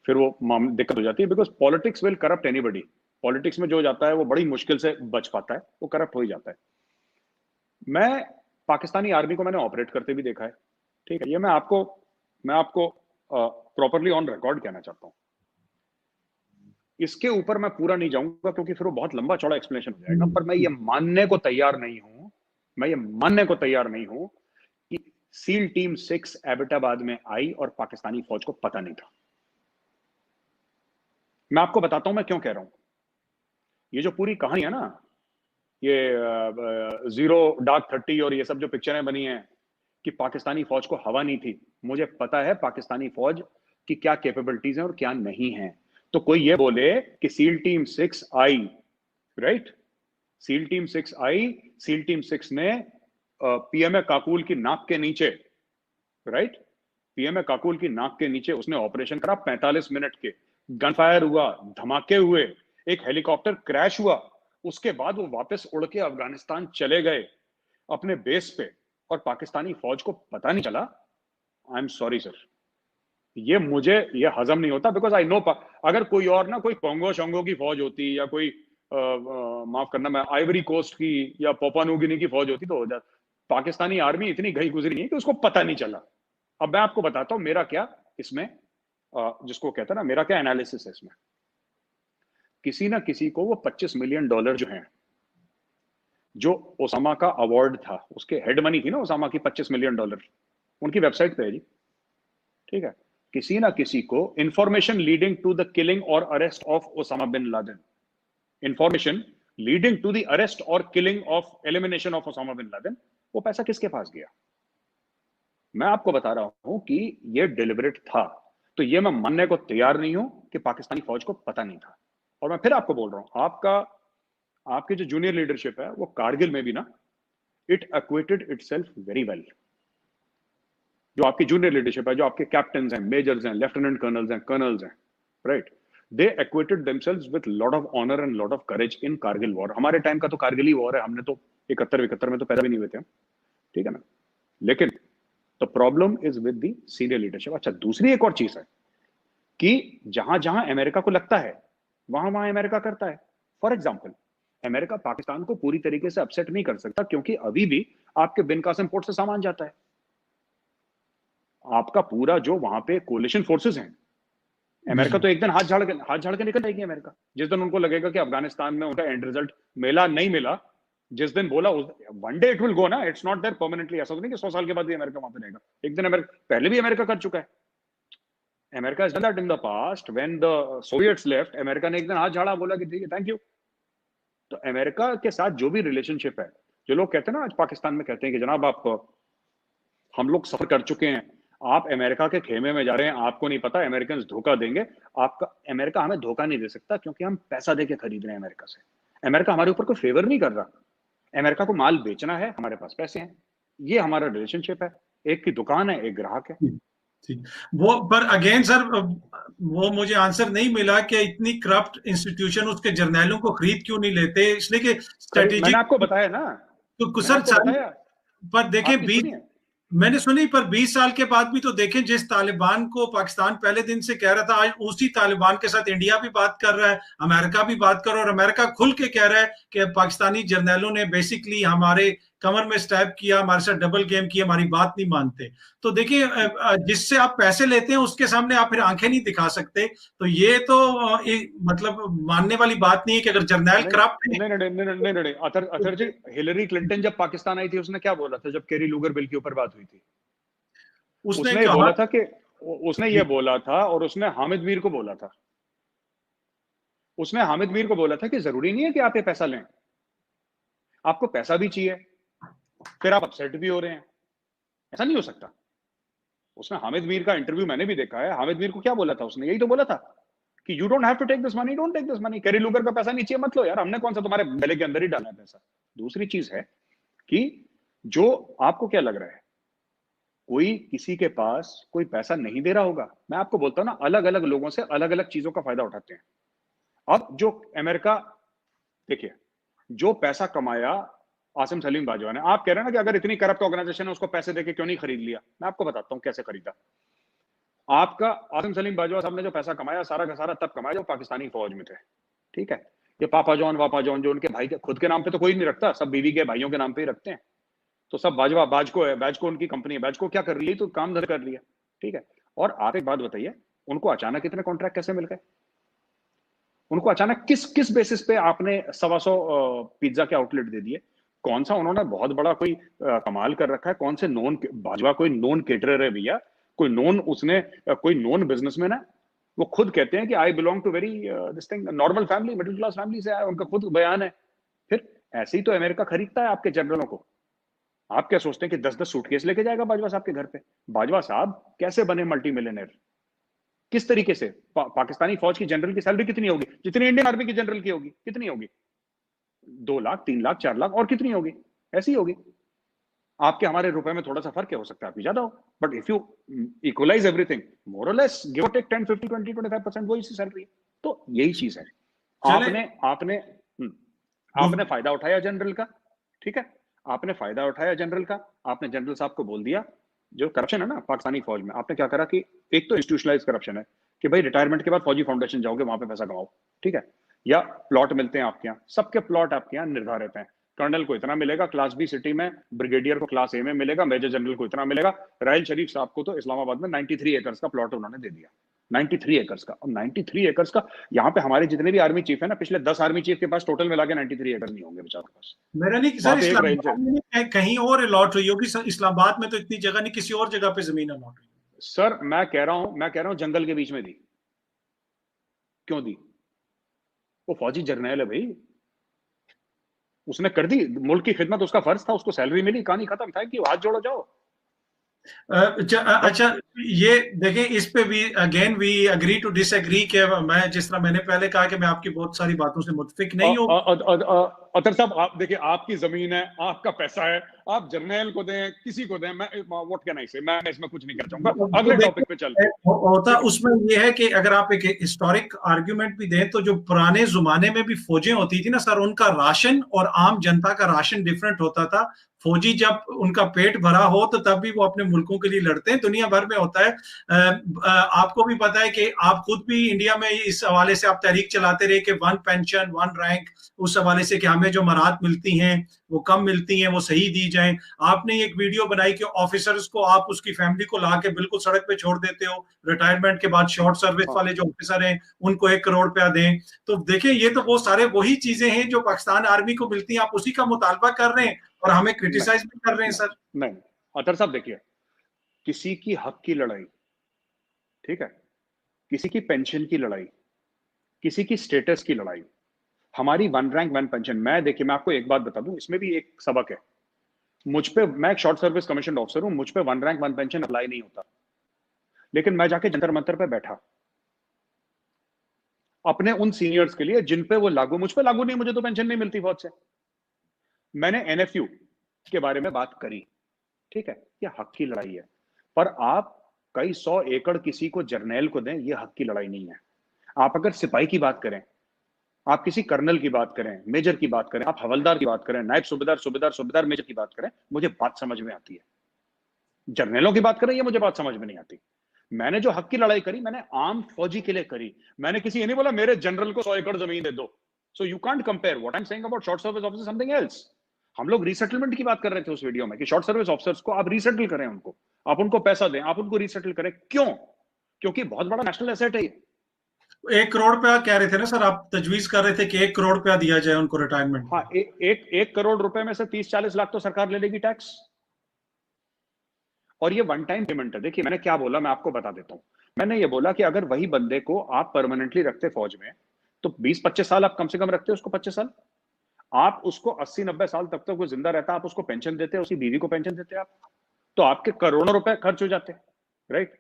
फिर वो दिक्कत हो जाती है। Because politics will corrupt anybody. Politics में जो जाता है वो बड़ी मुश्किल से बच पाता है, वो करप्ट हो ही जाता है। मैं पाकिस्तानी आर्मी को मैंने ऑपरेट करते भी देखा है, ठीक है। ये मैं आपको प्रॉपरली ऑन रिकॉर्ड कहना चाहता हूं। इसके ऊपर मैं पूरा नहीं जाऊंगा, क्योंकि फिर वो बहुत लंबा चौड़ा एक्सप्लेनेशन हो जाएगा। पर मैं ये मानने को तैयार नहीं हूं कि सील टीम 6 एबटाबाद में आई और पाकिस्तानी फौज को पता नहीं था। मैं आपको बताता हूं मैं क्यों कह रहा हूं। ये जो पूरी कहानी है ना, ये जीरो, डार्क 30 और ये सब जो पिक्चरें बनी हैं कि पाकिस्तानी फौज को हवा नहीं थी, मुझे पता है पाकिस्तानी फौज की क्या कैपेबिलिटीज हैं और क्या नहीं है। तो कोई ये बोले कि सील टीम 6 आई, राइट, सील टीम 6 आई, सील टीम 6 ने पीएमए काकुल की नाक के नीचे, राइट, पीएमए काकुल की नाक के नीचे उसने ऑपरेशन करा 45 मिनट के, गन फायर हुआ, धमाके हुए, एक हेलीकॉप्टर क्रैश हुआ, उसके बाद वो वापस उड़ के अफगानिस्तान चले गए अपने बेस पे, और पाकिस्तानी फौज को पता नहीं चला। आई एम सॉरी सर, ये हजम नहीं होता। बिकॉज आई नो, अगर कोई और ना, कोई कोंगो शोंगो की फौज होती, या कोई माफ करना, मैं आइवरी कोस्ट की या पोपा न्यू गिनी की फौज होती तो हो जाता। पाकिस्तानी आर्मी इतनी गई गुजरी नहीं कि उसको पता नहीं चला। अब मैं आपको बताता हूं मेरा क्या इसमें, जिसको कहता है ना, मेरा क्या एनालिसिस है इसमें। किसी ना किसी को वो $25 मिलियन जो हैं, जो ओसामा का अवार्ड था, उसके हेड मनी थी ना ओसामा की, $25 मिलियन, उनकी वेबसाइट पे है जी, ठीक है। किसी ना किसी को information leading to the killing और arrest of Osama bin Laden, information leading to the arrest और killing of, elimination of Osama bin Laden, वो पैसा किसके पास गया? मैं आपको बता रहा हूं कि ये डिलिबरेट था। तो ये मैं मानने को तैयार नहीं हूं कि पाकिस्तानी फौज को पता नहीं था। और मैं फिर आपको बोल रहा हूं, आपका आपकी जो जूनियर लीडरशिप है वो कारगिल में भी ना, इट एक्वेटेड इटसेल्फ वेरी वेल। जो आपकी जूनियर लीडरशिप है, जो आपके कैप्टन हैं, मेजर्स हैं, लेफ्टिनेंट कर्नल्स हैं, right, they acquitted themselves with lot of honour and lot of courage in Kargil war. हमारे टाइम का तो कारगिल ही वॉर है, हमने तो 71 में तो पैदा भी नहीं हुए थे, ठीक है ना। लेकिन the problem is with the senior leadership. अच्छा, दूसरी एक और चीज है कि जहां जहां अमेरिका को लगता है वहां वहां अमेरिका करता है। फॉर एग्जाम्पल, अमेरिका पाकिस्तान को पूरी तरीके से अपसेट नहीं कर सकता, क्योंकि अभी भी आपके बिन कासिम पोर्ट से सामान जाता है। आपका पूरा जो वहां पे कोलिशन फोर्सेस हैं, अमेरिका तो एक दिन हाथ झाड़ के निकल जाएगी अमेरिका, जिस दिन उनको लगेगा कि अफगानिस्तान में उनका एंड रिजल्ट मिला नहीं मिला, जिस दिन बोला one day it will go ना, इट्स नॉट देयर परमानेंटली। ऐसा तो नहीं कि 100 साल के बाद भी अमेरिका वहां पे रहेगा। एक दिन अमेरिका, पहले भी अमेरिका कर चुका है। America has done that in the past when the Soviets left। America ने एक दिन हाथ झाड़ा, बोला कि ठीक है, थैंक यू। तो अमेरिका के साथ जो भी रिलेशनशिप है, जो लोग कहते हैं ना आज पाकिस्तान में, कहते हैं कि जनाब आप, हम लोग सफर कर चुके हैं, आप अमेरिका के खेमे में जा रहे हैं, आपको नहीं पता अमेरिकन धोखा देंगे। आपका अमेरिका हमें धोखा नहीं दे सकता, क्योंकि हम पैसा देके खरीद रहे हैं अमेरिका से। अमेरिका हमारे ऊपर कोई फेवर नहीं कर रहा। अमेरिका को माल बेचना है, हमारे पास पैसे हैं, ये हमारा रिलेशनशिप है। एक की दुकान है, एक ग्राहक है। ठीक, वो पर अगेन सर, वो मुझे आंसर नहीं मिला कि इतनी करप्ट इंस्टीट्यूशन उसके जर्नैलों को खरीद क्यों नहीं लेते, इसलिए कि मैंने स्ट्रेटेजिक। आपको बताया ना, तो मैंने सर आपको बताया। पर देखें, आपकी 20 सुनिए, मैंने सुनी, पर 20 साल के बाद भी तो देखें, जिस तालिबान को पाकिस्तान पहले दिन से कह रहा था, आज उसी तालिबान के साथ इंडिया भी बात कर रहा है, अमेरिका भी बात कर रहा है, और अमेरिका खुल के कह रहा है कि पाकिस्तानी जर्नैलों ने बेसिकली हमारे कमर में स्टैब किया, हमारे साथ डबल गेम किया, हमारी बात नहीं मानते। तो देखिए, जिससे आप पैसे लेते हैं उसके सामने आप फिर आंखें नहीं दिखा सकते। तो ये तो मतलब मानने वाली बात नहीं है कि अगर जर्नैल करप्ट है। नहीं, अतर जी, हिलरी क्लिंटन जब पाकिस्तान आई थी, उसने क्या बोला था जब केरी लूगर बिल के ऊपर बात हुई थी? उसने उसने कहा, बोला था कि, उसने ये बोला था, और उसने हामिद मीर को बोला था, उसने हामिद मीर को बोला था कि जरूरी नहीं है कि आप ये पैसा लें, आपको पैसा भी चाहिए, फिर आप अपसेट भी हो रहे हैं, ऐसा नहीं हो सकता। उसने, हामिद मीर का इंटरव्यू मैंने भी देखा है, हामिद मीर को क्या बोला था उसने? यही तो बोला था कि you don't have to take this money, don't take this money. Kerry Lugar का पैसा नहीं चाहिए, मत लो यार, हमने कौन सा तुम्हारे गले के अंदर ही डालना है पैसा। दूसरी चीज है कि जो आपको क्या लग रहा है, कोई किसी के पास कोई पैसा नहीं दे रहा होगा। मैं आपको बोलता हूं ना, अलग अलग लोगों से अलग अलग चीजों का फायदा उठाते हैं। अब जो अमेरिका, देखिए, जो पैसा कमाया आसिम सलीम बाजवा ने, आप कह रहे हैं ना कि अगर इतनी करप्ट ऑर्गेनाइजेशन है उसको पैसे देके क्यों नहीं खरीद लिया। मैं आपको बताता हूं कैसे खरीदा। आपका आसिम सलीम बाजवा साहब ने जो पैसा कमाया, सारा का सारा तब कमाया जब पाकिस्तानी फौज में थे, ठीक है। ये पापा जॉन वापा जॉन, जो उनके भाई के खुद के नाम पे तो कोई नहीं रखता, सब बीवी के भाइयों के नाम पे ही रखते हैं। तो सब बाजवा, बाजको है, बाजको उनकी कंपनी है, बाजको क्या कर रही है, तो काम धंधा कर लिया, ठीक है। और आप एक बात बताइए, उनको अचानक इतने कॉन्ट्रैक्ट कैसे मिल गए? उनको अचानक किस किस बेसिस पे आपने 125 पिज्जा के आउटलेट दे दिए? कौन सा उन्होंने बहुत बड़ा कोई कमाल कर रखा है? कौन से नॉन, बाजवा कोई नॉन केटरर है भैया, कोई नॉन, उसने कोई नॉन बिजनेसमैन है। वो खुद कहते हैं कि I belong to very this thing, normal family, middle class family से आया, उनका खुद बयान है। फिर ऐसे ही तो अमेरिका खरीदता है आपके जनरलों को। आप क्या सोचते हैं कि 10-10 सूटकेस लेके जाएगा बाजवा साहब के घर पे? बाजवा साहब कैसे बने मल्टी मिलियनर? किस तरीके से? पाकिस्तानी फौज की जनरल की सैलरी कितनी होगी? जितनी इंडियन आर्मी की जनरल की होगी। कितनी होगी? 2 लाख, 3 लाख, 4 लाख, और कितनी होगी? ऐसी होगी। आपके हमारे रुपए में थोड़ा सा फर्क है, हो सकता है आपकी ज्यादा हो, but if you equalise everything, more or less, give और टेक 10, 50, 20, 25% वही सी सैलरी है। तो यही चीज है। आपने आपने आपने फायदा उठाया जनरल का, ठीक है, आपने फायदा उठाया जनरल का। आपने जनरल साहब को बोल दिया, जो करप्शन है ना पाकिस्तानी फौज में, आपने क्या करा कि एक तो इंस्टीट्यूशनलाइज करप्शन है कि भाई रिटायरमेंट के बाद फौजी फाउंडेशन जाओगे, वहां पे पैसा कमाओ, ठीक है। या प्लॉट मिलते हैं आपके यहाँ, सबके प्लॉट आपके यहाँ निर्धारित हैं। कर्नल को इतना मिलेगा क्लास बी सिटी में, ब्रिगेडियर को क्लास ए में मिलेगा, मेजर जनरल को इतना मिलेगा। राहिल शरीफ साहब को तो इस्लामाबाद में 93 एकर्स का प्लॉट उन्होंने दे दिया, 93 एकर्स का। और 93 एकर्स का, यहाँ पे हमारे जितने भी आर्मी चीफ है ना, पिछले 10 आर्मी चीफ के पास टोटल मिला के 93 एकड़ नहीं होंगे बेचारों के पास। मेरा नहीं सर, इस्लामाबाद में कहीं और अलॉट हुई होगी, इस्लामाबाद में तो इतनी जगह नहीं, किसी और जगह पे जमीन अलॉट हुई। सर मैं कह रहा हूं जंगल के बीच में दी। क्यों दी? वो फौजी जर्नैल है भाई, उसने कर दी मुल्क की खिदमत, उसका फर्ज था, उसको सैलरी मिली, कहानी खत्म। थैंक यू, हाथ जोड़ो जाओ। अच्छा, ये देखें, इस पे भी again we agree to disagree के मैं जिस तरह मैंने पहले कहा कि मैं आपकी बहुत सारी बातों से मुत्फिक नहीं हूँ। अतर साहब, आप देखिए, आपकी जमीन है, आपका पैसा है, आप जर्नैल को दें, किसी को दें, मैं व्हाट कैन आई से, मैं इसमें कुछ नहीं कर चाहूंगा। अगले टॉपिक पे चलते हैं। होता उसमें यह है कि अगर आप एक हिस्टोरिक आर्ग्यूमेंट भी दें तो जो पुराने जमाने में भी फौजें होती थी ना सर, उनका राशन और आम जनता का राशन डिफरेंट होता था। फौजी जब उनका पेट भरा हो तो तब भी वो अपने मुल्कों के लिए लड़ते हैं, दुनिया भर में होता है। आपको भी पता है कि आप खुद भी इंडिया में इस हवाले से आप तहरीक चलाते रहे कि वन पेंशन वन रैंक, उस हवाले से कि हमें जो मराहत मिलती हैं वो कम मिलती हैं, वो सही दी जाएं। आपने एक वीडियो बनाई कि ऑफिसर्स को आप उसकी फैमिली को ला के बिल्कुल सड़क पे छोड़ देते हो, रिटायरमेंट के बाद शॉर्ट सर्विस वाले जो ऑफिसर हैं उनको 1 करोड़ रुपया दें। तो देखें, ये तो वो सारे वही चीजें हैं जो पाकिस्तान आर्मी को मिलती हैं, आप उसी का मुतालबा कर रहे हैं और हमें क्रिटिसाइज भी कर रहे हैं सर। नहीं, अतर साहब देखिए, किसी की हक की लड़ाई, ठीक है, किसी की पेंशन की लड़ाई, किसी की स्टेटस की लड़ाई, हमारी वन रैंक वन पेंशन, मैं देखिए, मैं आपको एक बात बता दूं, इसमें भी एक सबक है। मुझ पे, मैं एक शॉर्ट सर्विस कमीशन ऑफिसर हूं, मुझ पे one rank one pension apply नहीं होता, लेकिन मैं जाके जंतर मंतर पे बैठा अपने उन सीनियर्स के लिए जिन पे वो लागू, मुझ पे लागू नहीं, मुझे तो पेंशन नहीं मिलती फौज से। मैंने एनएफयू के बारे में बात करी, ठीक है, ये हक की लड़ाई है, पर आप कई 100 एकड़ किसी को जर्नैल को दें, ये हक की लड़ाई नहीं है। आप अगर सिपाही की बात करें, आप किसी कर्नल की बात करें, मेजर की बात करें, आप हवलदार की बात करें, नायब सूबेदार, सूबेदार, सूबेदार मेजर की बात करें, मुझे बात समझ में आती है। जर्नलों की बात करें, ये मुझे बात समझ में नहीं आती। मैंने जो हक की लड़ाई करी, मैंने आम फौजी के लिए करी। मैंने किसी ये नहीं बोला मेरे जनरल को 100 एकड़ जमीन दे दो। So you can't compare what I am saying about short service officer something else. हम लोग रीसेटलमेंट की बात कर रहे थे उस वीडियो में कि शॉर्ट सर्विस ऑफिसर्स को आप रीसेटल करें, उनको आप उनको पैसा दें, आप उनको रीसेटल करें। क्यों? क्योंकि बहुत बड़ा नेशनल एसेट है। 1 करोड़ रुपया कह रहे थे ना सर, आप तजवीज कर रहे थे कि 1 करोड़ रुपया दिया जाए उनको रिटायरमेंट। हाँ, एक करोड़ रुपए में से 30-40 लाख तो सरकार ले लेगी टैक्स, और ये वन टाइम पेमेंट है। देखिए मैंने क्या बोला, मैं आपको बता देता हूं। मैंने ये बोला कि अगर वही बंदे को आप परमानेंटली रखते फौज में, तो 20-25 साल आप कम से कम रखते, उसको 25 साल, आप उसको 80-90 साल तक वो जिंदा रहता, आप उसको पेंशन देते, उसकी बीवी को पेंशन देते आप, तो आपके करोड़ों रुपए खर्च हो जाते, राइट।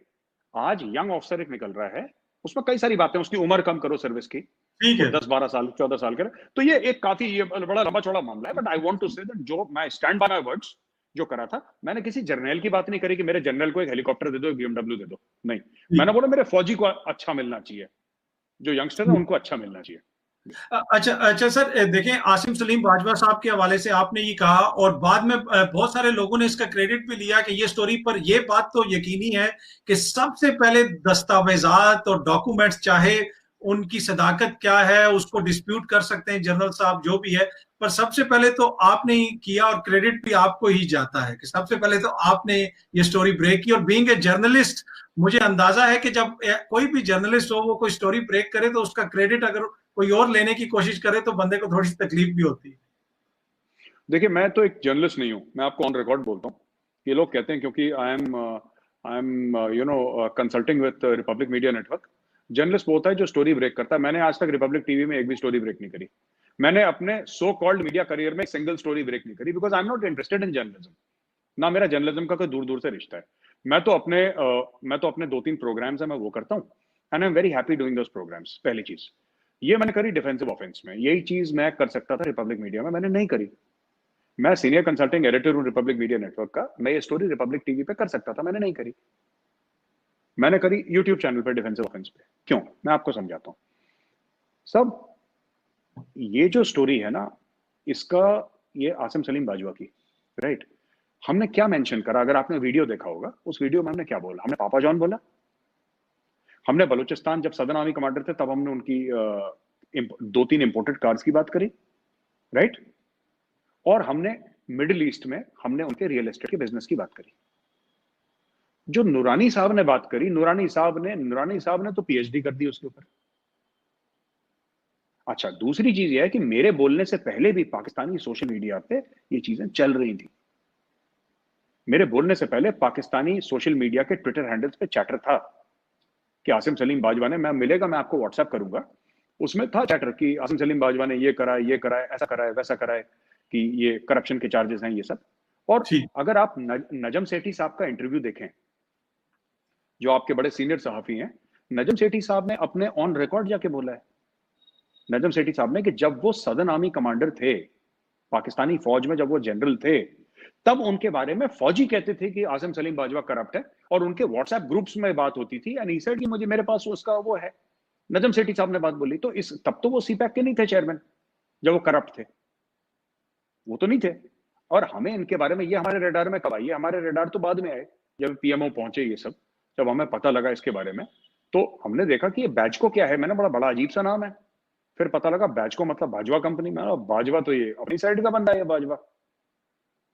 आज यंग ऑफिसर एक निकल रहा है, उसमें कई सारी बातें, उसकी उम्र कम करो सर्विस की, ठीक वो है। 10-12 साल 14 साल करे, तो ये एक काफी, ये बड़ा लंबा चौड़ा मामला है। But I want to say that जो मैं स्टैंड बाय माय वर्ड्स, जो करा था, मैंने किसी जर्नल की बात नहीं करी कि मेरे जनरल को एक हेलीकॉप्टर दे दो, एक बीएमडब्ल्यू दे दो, नहीं। मैंने बोला मेरे फौजी को अच्छा मिलना चाहिए, जो यंगस्टर है उनको अच्छा मिलना चाहिए। अच्छा अच्छा सर, देखें, आसिम सलीम बाजवा साहब के हवाले से आपने ये कहा और बाद में बहुत सारे लोगों ने इसका क्रेडिट भी लिया कि ये स्टोरी, पर ये बात तो यकीनी है कि सबसे पहले दस्तावेजात और डॉक्यूमेंट्स, चाहे उनकी सदाकत क्या है उसको डिस्प्यूट कर सकते हैं जनरल साहब जो भी है, पर सबसे पहले तो आपने ही किया और क्रेडिट भी आपको ही जाता है कि सबसे पहले तो आपने ये स्टोरी ब्रेक की। और बीइंग ए जर्नलिस्ट, मुझे अंदाजा है कि जब कोई भी जर्नलिस्ट हो वो कोई स्टोरी ब्रेक करे तो उसका क्रेडिट अगर कोई और लेने की कोशिश करे तो बंदे को थोड़ी सी तकलीफ भी होती है। देखिए मैं तो एक जर्नलिस्ट नहीं हूं, मैं आपको ऑन रिकॉर्ड बोलता हूं। ये लोग कहते हैं क्योंकि I am you know consulting with Republic media network. Journalist वो होता है जो स्टोरी ब्रेक करता है। मैंने आज तक रिपब्लिक टीवी में एक भी स्टोरी ब्रेक नहीं करी। मैंने अपने सो कॉल्ड मीडिया करियर में एक सिंगल स्टोरी ब्रेक नहीं करी, because I am not interested in journalism. ना मेरा जर्नलिज्म का कोई दूर दूर से रिश्ता है। मैं तो अपने 2-3 प्रोग्राम्स है, मैं वो करता हूँ, and I am very happy doing those programmes. पहली चीज ये मैंने करी डिफेंसिव ऑफेंस में, यही चीज मैं कर सकता था रिपब्लिक मीडिया में, मैंने नहीं करी। मैं सीनियर कंसल्टिंग एडिटर हूं रिपब्लिक मीडिया नेटवर्क का, मैं ये स्टोरी रिपब्लिक टीवी पे कर सकता था, मैंने नहीं करी। मैंने करी यूट्यूब चैनल पे डिफेंसिव ऑफेंस पे। क्यों? मैं आपको समझाता हूं। सब ये जो स्टोरी है ना, इसका, ये आसिम सलीम बाजवा की, राइट। हमने क्या मेंशन करा? अगर आपने वीडियो देखा होगा, उस वीडियो में हमने क्या बोला? हमने पापा जॉन बोला। हमने बलूचिस्तान जब सदर्न आर्मी कमांडर थे तब हमने उनकी 2-3 इंपोर्टेड कार्स की बात करी, राइट। और हमने मिडिल ईस्ट में हमने उनके रियल एस्टेट के बिजनेस की बात करी। जो नूरानी साहब ने बात करी, नूरानी साहब ने तो पीएचडी कर दी उसके ऊपर। अच्छा, दूसरी चीज यह है कि मेरे बोलने से पहले भी पाकिस्तानी सोशल मीडिया पे ये चीजें चल रही थी। मेरे बोलने से पहले पाकिस्तानी सोशल मीडिया के ट्विटर हैंडल्स पे चैटर था कि आसिम सलीम बाजवा ने, मैं मिलेगा, मैं आपको व्हाट्सएप करूंगा, उसमें था चैटर कि आसिम सलीम बाजवा ने ये करा है, ऐसा करा है, वैसा करा है, कि ये करप्शन के चार्जेस हैं, ये सब। और अगर आप नजम सेठी साहब का इंटरव्यू देखें, जो आपके बड़े सीनियर सहाफी हैं, नजम सेठी साहब ने अपने ऑन रिकॉर्ड जाके बोला है, नजम सेठी साहब ने, कि जब वो सदर्न आर्मी कमांडर थे, पाकिस्तानी फौज में जब वो जनरल थे, तब उनके बारे में फौजी कहते थे कि आसिम सलीम बाजवा करप्ट है, और उनके व्हाट्सएप ग्रुप्स में बात होती थी, एंड ही सेड कि मुझे, मेरे पास उसका वो है। नजम सेठी साहब ने बात बोली। तो इस तब तो वो सीपैक के नहीं थे चेयरमैन जब वो करप्ट थे, वो तो नहीं थे। और हमें इनके बारे में, ये हमारे रेडार में कब आई है? हमारे रेडार तो बाद में आए, जब पीएमओ पहुंचे, ये सब जब हमें पता लगा इसके बारे में, तो हमने देखा कि ये बैजको क्या है। मैंने बड़ा अजीब सा नाम है। फिर पता लगा बैजको मतलब बाजवा कंपनी में। बाजवा तो ये अपनी साइड का बंदा है, बाजवा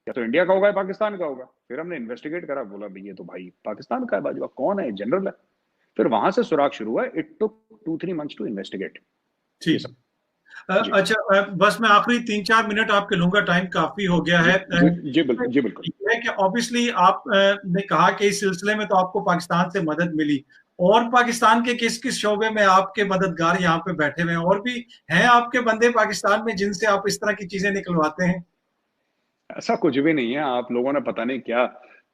या तो इंडिया का होगा या पाकिस्तान का होगा। फिर हमने इन्वेस्टिगेट करा, बोला भाई ये तो भाई पाकिस्तान का है, बाजवा कौन है, जनरल है। फिर वहां से सुराग शुरू हुआ। It took 2-3 months to investigate. ठीक। अच्छा, बस मैं आखिरी 3-4 मिनट आपके लूंगा, टाइम काफी हो गया है। जी बिल्कुल। है कि ऑब्वियसली आप ने कहा कि इस सिलसिले में तो आपको पाकिस्तान से मदद मिली, और पाकिस्तान के किस किस शोबे में आपके मददगार यहाँ पे बैठे हुए हैं, और भी हैं आपके बंदे पाकिस्तान में जिनसे आप इस तरह की चीजें निकलवाते हैं? ऐसा कुछ भी नहीं है। आप लोगों ने पता नहीं क्या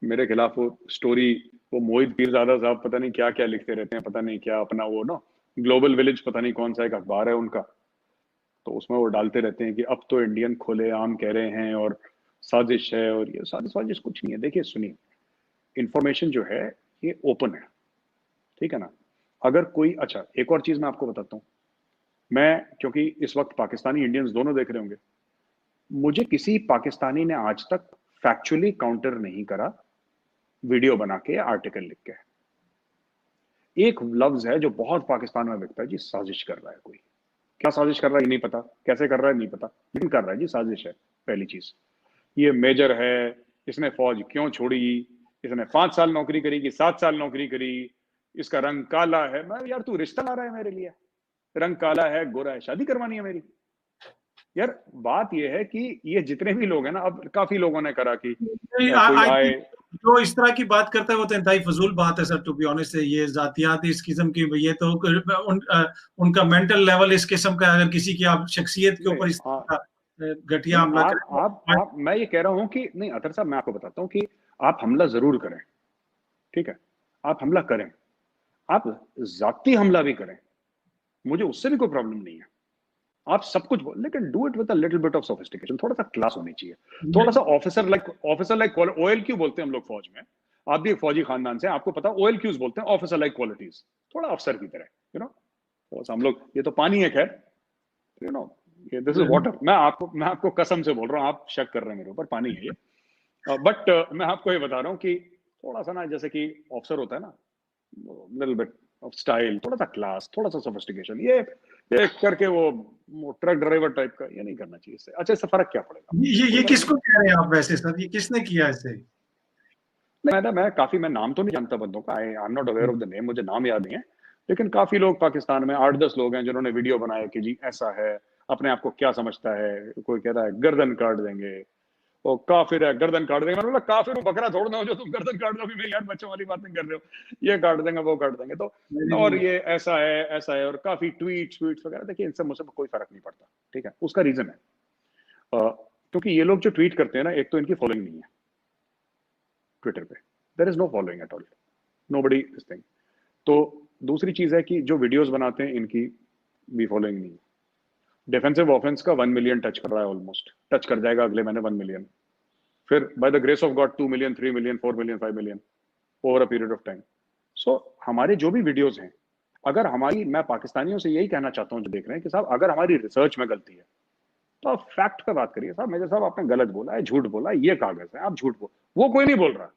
मेरे खिलाफ वो स्टोरी, वो मोहित पीरजादा साहब पता नहीं क्या क्या लिखते रहते हैं, पता नहीं क्या अपना वो ना ग्लोबल विलेज पता नहीं कौन सा एक अखबार है उनका, तो उसमें वो डालते रहते हैं कि अब तो इंडियन खुलेआम कह रहे हैं और साजिश है, और ये साजिश कुछ नहीं है। देखिए सुनिए, इंफॉर्मेशन जो है ये ओपन है, ठीक है ना। अगर कोई, अच्छा एक और चीज मैं आपको बताता हूँ, मैं क्योंकि इस वक्त पाकिस्तानी इंडियंस दोनों देख रहे होंगे, मुझे किसी पाकिस्तानी ने आज तक फैक्चुअली काउंटर नहीं करा वीडियो बना के, आर्टिकल लिख के। एक लफ्ज है जो बहुत पाकिस्तान में बिकता है जी, साजिश कर रहा है कोई। क्या साजिश कर रहा है ये नहीं पता, कैसे कर रहा है नहीं पता, लेकिन कर रहा है जी, साजिश है। पहली चीज ये मेजर है, इसने फौज क्यों छोड़ी, इसने 5 साल नौकरी करी कि 7 साल नौकरी करी, इसका रंग काला है। मैं, यार तू रिश्ता ला रहा है मेरे लिए, रंग काला है गोरा है, शादी करवानी है मेरी? यार बात यह है कि ये जितने भी लोग हैं ना, अब काफी लोगों ने करा कि कोई आए, जो इस तरह की बात करता है वो तो इंतहाई फजूल बात है सर, टू बी ऑनेस्ट। ये जातियात इस किस्म की, ये तो उनका मेंटल लेवल इस किस्म का, अगर किसी की आप शख्सियत के ऊपर इस घटिया हमला करें। आप मैं ये कह रहा हूं कि नहीं अतर साहब, मैं आपको बताता हूं कि आप हमला जरूर करें, ठीक है, आप हमला करें, आप जाती हमला भी करें, मुझे उससे भी कोई प्रॉब्लम नहीं है। आप सब कुछ बोल, लेकिन do it with a little bit of sophistication, थोड़ा सा क्लास होनी चाहिए, थोड़ा सा ऑफिसर लाइक OLQ बोलते हैं हम लोग फौज में। आप भी एक फौजी खानदान से, आपको पता OLQs बोलते हैं, ऑफिसर लाइक क्वालिटीज, थोड़ा अफसर की तरह, यू नो। थोड़ा सा हम लोग, ये तो पानी है खैर, यू नो, ये दिस इज वाटर। मैं आपको कसम से बोल रहा हूँ, आप शक कर रहे हैं मेरे ऊपर, पानी है ये। बट मैं आपको ये बता रहा हूँ कि थोड़ा सा ना, जैसे कि ऑफिसर होता है ना, लिटिल बिट ऑफ स्टाइल, थोड़ा सा क्लास, थोड़ा सा सोफिस्टिकेशन, ये करके वो ट्रक ड्राइवर टाइप का ये नहीं करना चाहिए इससे। अच्छा, इससे फर्क क्या पड़ेगा? ये किसको कह रहे हैं आप वैसे सर, ये किसने किया इसे? मैं नाम तो नहीं जानता बंदों का, I am not aware of the name, मुझे नाम याद नहीं है, लेकिन काफी लोग पाकिस्तान में 8-10 लोग हैं जिन्होंने वीडियो बनाया कि जी ऐसा है, अपने आप को क्या समझता है, कोई कह रहा है गर्दन काट देंगे, वो काफिर है, गर्दन काट देंगे। मतलब काफिर बकरा थोड़ना हो जो तुम गर्दन काट दोगे, मेरी यार बच्चों वाली बातें कर रहे हो, ये काट देंगे वो काट देंगे, तो और ये ऐसा है, और काफी ट्वीट्स वगैरह। देखिए इनसे मुझे कोई फर्क नहीं पड़ता, ठीक है। उसका रीजन है क्योंकि ये लोग जो ट्वीट करते हैं ना, एक तो इनकी फॉलोइंग नहीं है ट्विटर पे, there is no following at all, nobody this thing. तो दूसरी चीज है कि जो वीडियोस बनाते हैं इनकी भी फॉलोइंग नहीं है। डिफेंसिव ऑफेंस का 1 मिलियन टच कर रहा है, ऑलमोस्ट टच कर जाएगा अगले महीने 1 मिलियन, फिर by the grace of God 2 million, 3 million, 4 million, 5 million over a period of time. So हमारे जो भी वीडियोस हैं, अगर हमारी, मैं पाकिस्तानियों से यही कहना चाहता हूं जो देख रहे हैं कि साहब अगर हमारी रिसर्च में गलती है तो आप फैक्ट पे बात करिए। साहब मेजर साहब आपने गलत बोला है, झूठ बोला है, ये कागज है, आप झूठ बोल, वो कोई नहीं बोल रहा,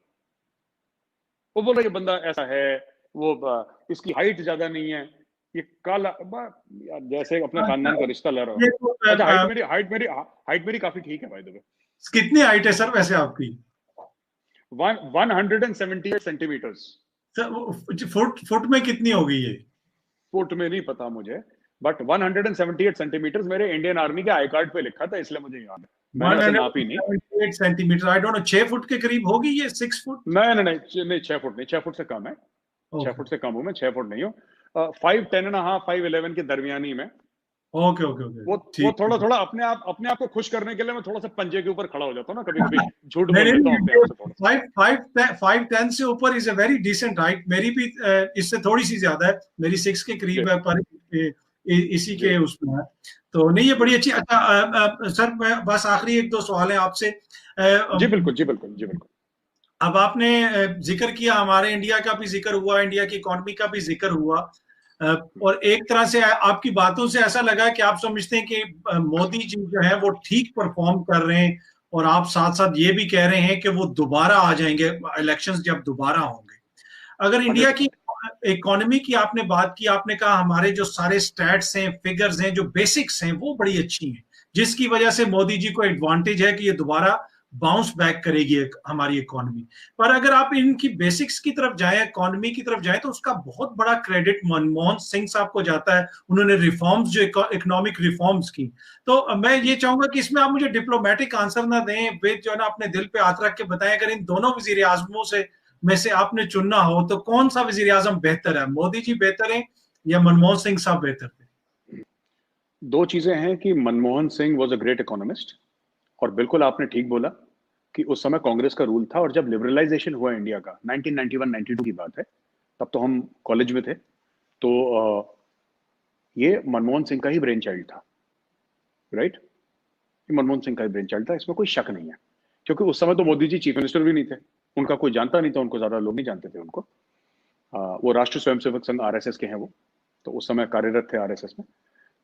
वो बोल रहा है ये बंदा ऐसा है, वो इसकी हाइट ज्यादा नहीं है, ये काला, यार जैसे अपने खानदान का रिश्ता ला रहा हो। अच्छा, हाइट मेरी काफी ठीक है भाई। द वे कितनी हाइट है सर वैसे आपकी? 178 सेंटीमीटर्स। फुट में कितनी होगी ये? फुट में नहीं पता मुझे, बट 178 सेंटीमीटर्स मेरे इंडियन आर्मी के आई कार्ड पे लिखा था, इसलिए मुझे याद है। मैंने वैसे नापी नहीं। 178 centimetre, I don't know, 6 foot के करीब होगी ये, 6 फुट? नहीं 6 फुट नहीं, 6 फुट से कम है। 6 फुट से कम हूं मैं, 6 फुट नहीं हूँ। 5'10.5", 5'11" के दरमियानी में, ओके ओके ओके, वो थोड़ा थोड़ा अपने आप को खुश करने के लिए मैं थोड़ा सा पंजे के ऊपर खड़ा हो जाता हूँ ना, कभी कभी झूठ बोल देता हूँ अपने आप से थोड़ा सा। 5'10" से ऊपर is a very decent height. मेरी भी इससे थोड़ी सी ज्यादा है, मेरी 6 के करीब है, पर इसी के उसमें है। तो नहीं, ये बड़ी अच्छी। अच्छा सर, मैं बस आखिरी एक दो सवाल है आपसे। जी बिल्कुल, जी बिल्कुल, जी बिल्कुल। अब आपने जिक्र किया, हमारे इंडिया का भी जिक्र हुआ, इंडिया की इकोनॉमी का भी जिक्र हुआ, और एक तरह से आपकी बातों से ऐसा लगा कि आप समझते हैं कि मोदी जी जो है वो ठीक परफॉर्म कर रहे हैं, और आप साथ साथ ये भी कह रहे हैं कि वो दोबारा आ जाएंगे इलेक्शंस जब दोबारा होंगे। अगर इंडिया की 100%। इकोनॉमी की आपने बात की, आपने कहा हमारे जो सारे स्टैट्स हैं, फिगर्स हैं, जो बेसिक्स हैं, वो बड़ी अच्छी हैं, जिसकी वजह से मोदी जी को एडवांटेज है कि ये दोबारा बाउंस बैक करेगी हमारी इकोनॉमी। पर अगर आप इनकी बेसिक्स की तरफ जाएं, इकोनॉमी की तरफ जाएं, तो उसका बहुत बड़ा क्रेडिट मनमोहन सिंह साहब को जाता है। उन्होंने रिफॉर्म्स, जो इकोनॉमिक रिफॉर्म्स की। तो मैं ये चाहूंगा कि इसमें आप मुझे डिप्लोमेटिक आंसर ना दें, वे जो है ना अपने दिल पे हाथ रख के बताएं, अगर इन दोनों वजीर आजमों से में से आपने चुनना हो तो कौन सा वजीर आजम बेहतर है? मोदी जी बेहतर है या मनमोहन सिंह साहब बेहतर थे? दो चीजें हैं कि Manmohan Singh was a great economist, और बिल्कुल आपने ठीक बोला कि उस समय कांग्रेस का रूल था, और जब लिबरलाइजेशन हुआ इंडिया का 1991-92 की बात है, तब तो हम कॉलेज में थे। तो ये मनमोहन सिंह का ही ब्रेन चाइल्ड था, राइट। ये मनमोहन सिंह का ही ब्रेन चाइल्ड था, इसमें कोई शक नहीं है। क्योंकि उस समय तो मोदी जी चीफ मिनिस्टर भी नहीं थे, उनका कोई जानता नहीं था उनको, ज्यादा लोग नहीं जानते थे उनको। वो राष्ट्रीय स्वयंसेवक संघ आरएसएस के हैं वो, तो उस समय कार्यरत थे आरएसएस में।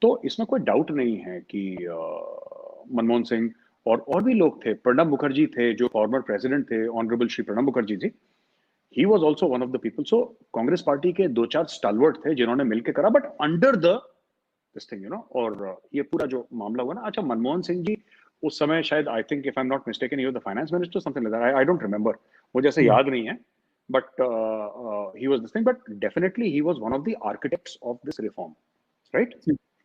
तो इसमें कोई डाउट नहीं है कि मनमोहन सिंह और भी लोग थे, प्रणब मुखर्जी थे जो फॉर्मर प्रेसिडेंट थे, honourable Shri Pranab Mukherjee ji, he was also one of the people. So Congress party के दो चार स्टालवर्ट थे जिन्होंने मिलकर करा, but under the this thing, और ये पूरा जो मामला हुआ ना। अच्छा, मनमोहन सिंह जी उस समय शायद, I think if I am not mistaken, he was the finance minister, something like that, I don't remember, मुझे ऐसे याद नहीं है, but he was this thing, but definitely he was one of the architects of this reform, right.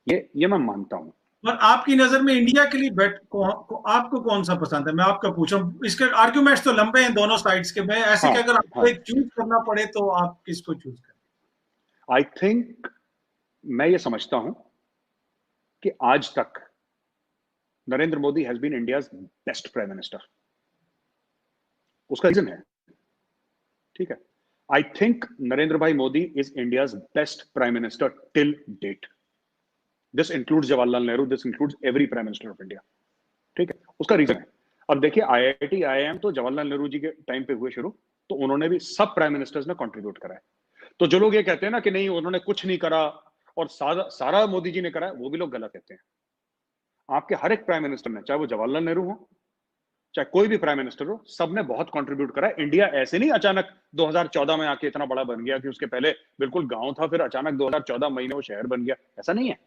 ये मैं मानता हूं। और आपकी नजर में इंडिया के लिए आपको कौन सा पसंद है? मैं आपका पूछूं, इसके आर्ग्यूमेंट्स तो लंबे हैं दोनों साइड्स के, मैं ऐसे हाँ, कि अगर आपको हाँ। एक चूज करना पड़े तो आप किसको चूज करें? आई थिंक, मैं ये समझता हूं कि आज तक Narendra Modi has been India's best prime minister. उसका रीजन है, ठीक है, I think Narendra bhai Modi is India's best prime minister till date. This includes Jawaharlal Nehru, this includes every prime minister of India, ठीक है। उसका रीजन है, अब देखिए आईआईटी आईआईएम तो जवाहरलाल नेहरू जी के टाइम पे हुए शुरू, तो उन्होंने भी सब प्राइम मिनिस्टर्स ने कंट्रीब्यूट करा है। तो जो लोग ये कहते हैं ना कि नहीं उन्होंने कुछ नहीं करा और सारा मोदी जी ने करा है, वो भी लोग गलत कहते हैं। आपके हर एक प्राइम मिनिस्टर ने, चाहे वो जवाहरलाल नेहरू हो, चाहे कोई भी प्राइम मिनिस्टर हो, सबने बहुत कंट्रीब्यूट करा है। इंडिया ऐसे नहीं अचानक 2014 में आके इतना बड़ा बन गया कि उसके पहले बिल्कुल गांव था, फिर अचानक 2014 महीने वो शहर बन गया, ऐसा नहीं है।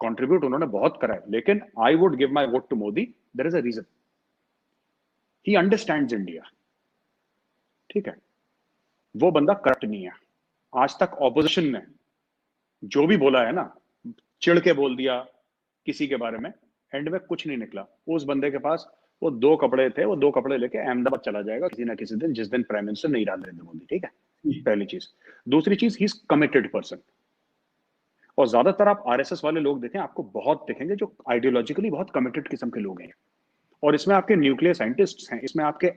कंट्रीब्यूट उन्होंने बहुत करा है, लेकिन I would give my vote to Modi. There is a reason, he understands India, ठीक है। वो बंदा करप्ट नहीं है। आज तक ऑपोजिशन ने जो भी बोला है ना, चिढ़ के बोल दिया किसी के बारे में, एंड में कुछ नहीं निकला। उस बंदे के पास वो दो कपड़े थे, वो दो कपड़े लेके अहमदाबाद चला जाएगा किसी ना किसी दिन, जिस दिन प्राइम मिनिस्टर नहीं रहा नरेंद्र मोदी, ठीक है। पहली चीज। दूसरी चीज, ही इज कमिटेड पर्सन। और ज्यादातर आप आरएसएस वाले लोग देखें, आपको बहुत देखेंगे जो आइडियोलॉजिकली बहुत कमिटेड किस्म के लोग हैं। और इसमें आपके न्यूक्लियर साइंटिस्ट्स हैं, इसमें आपके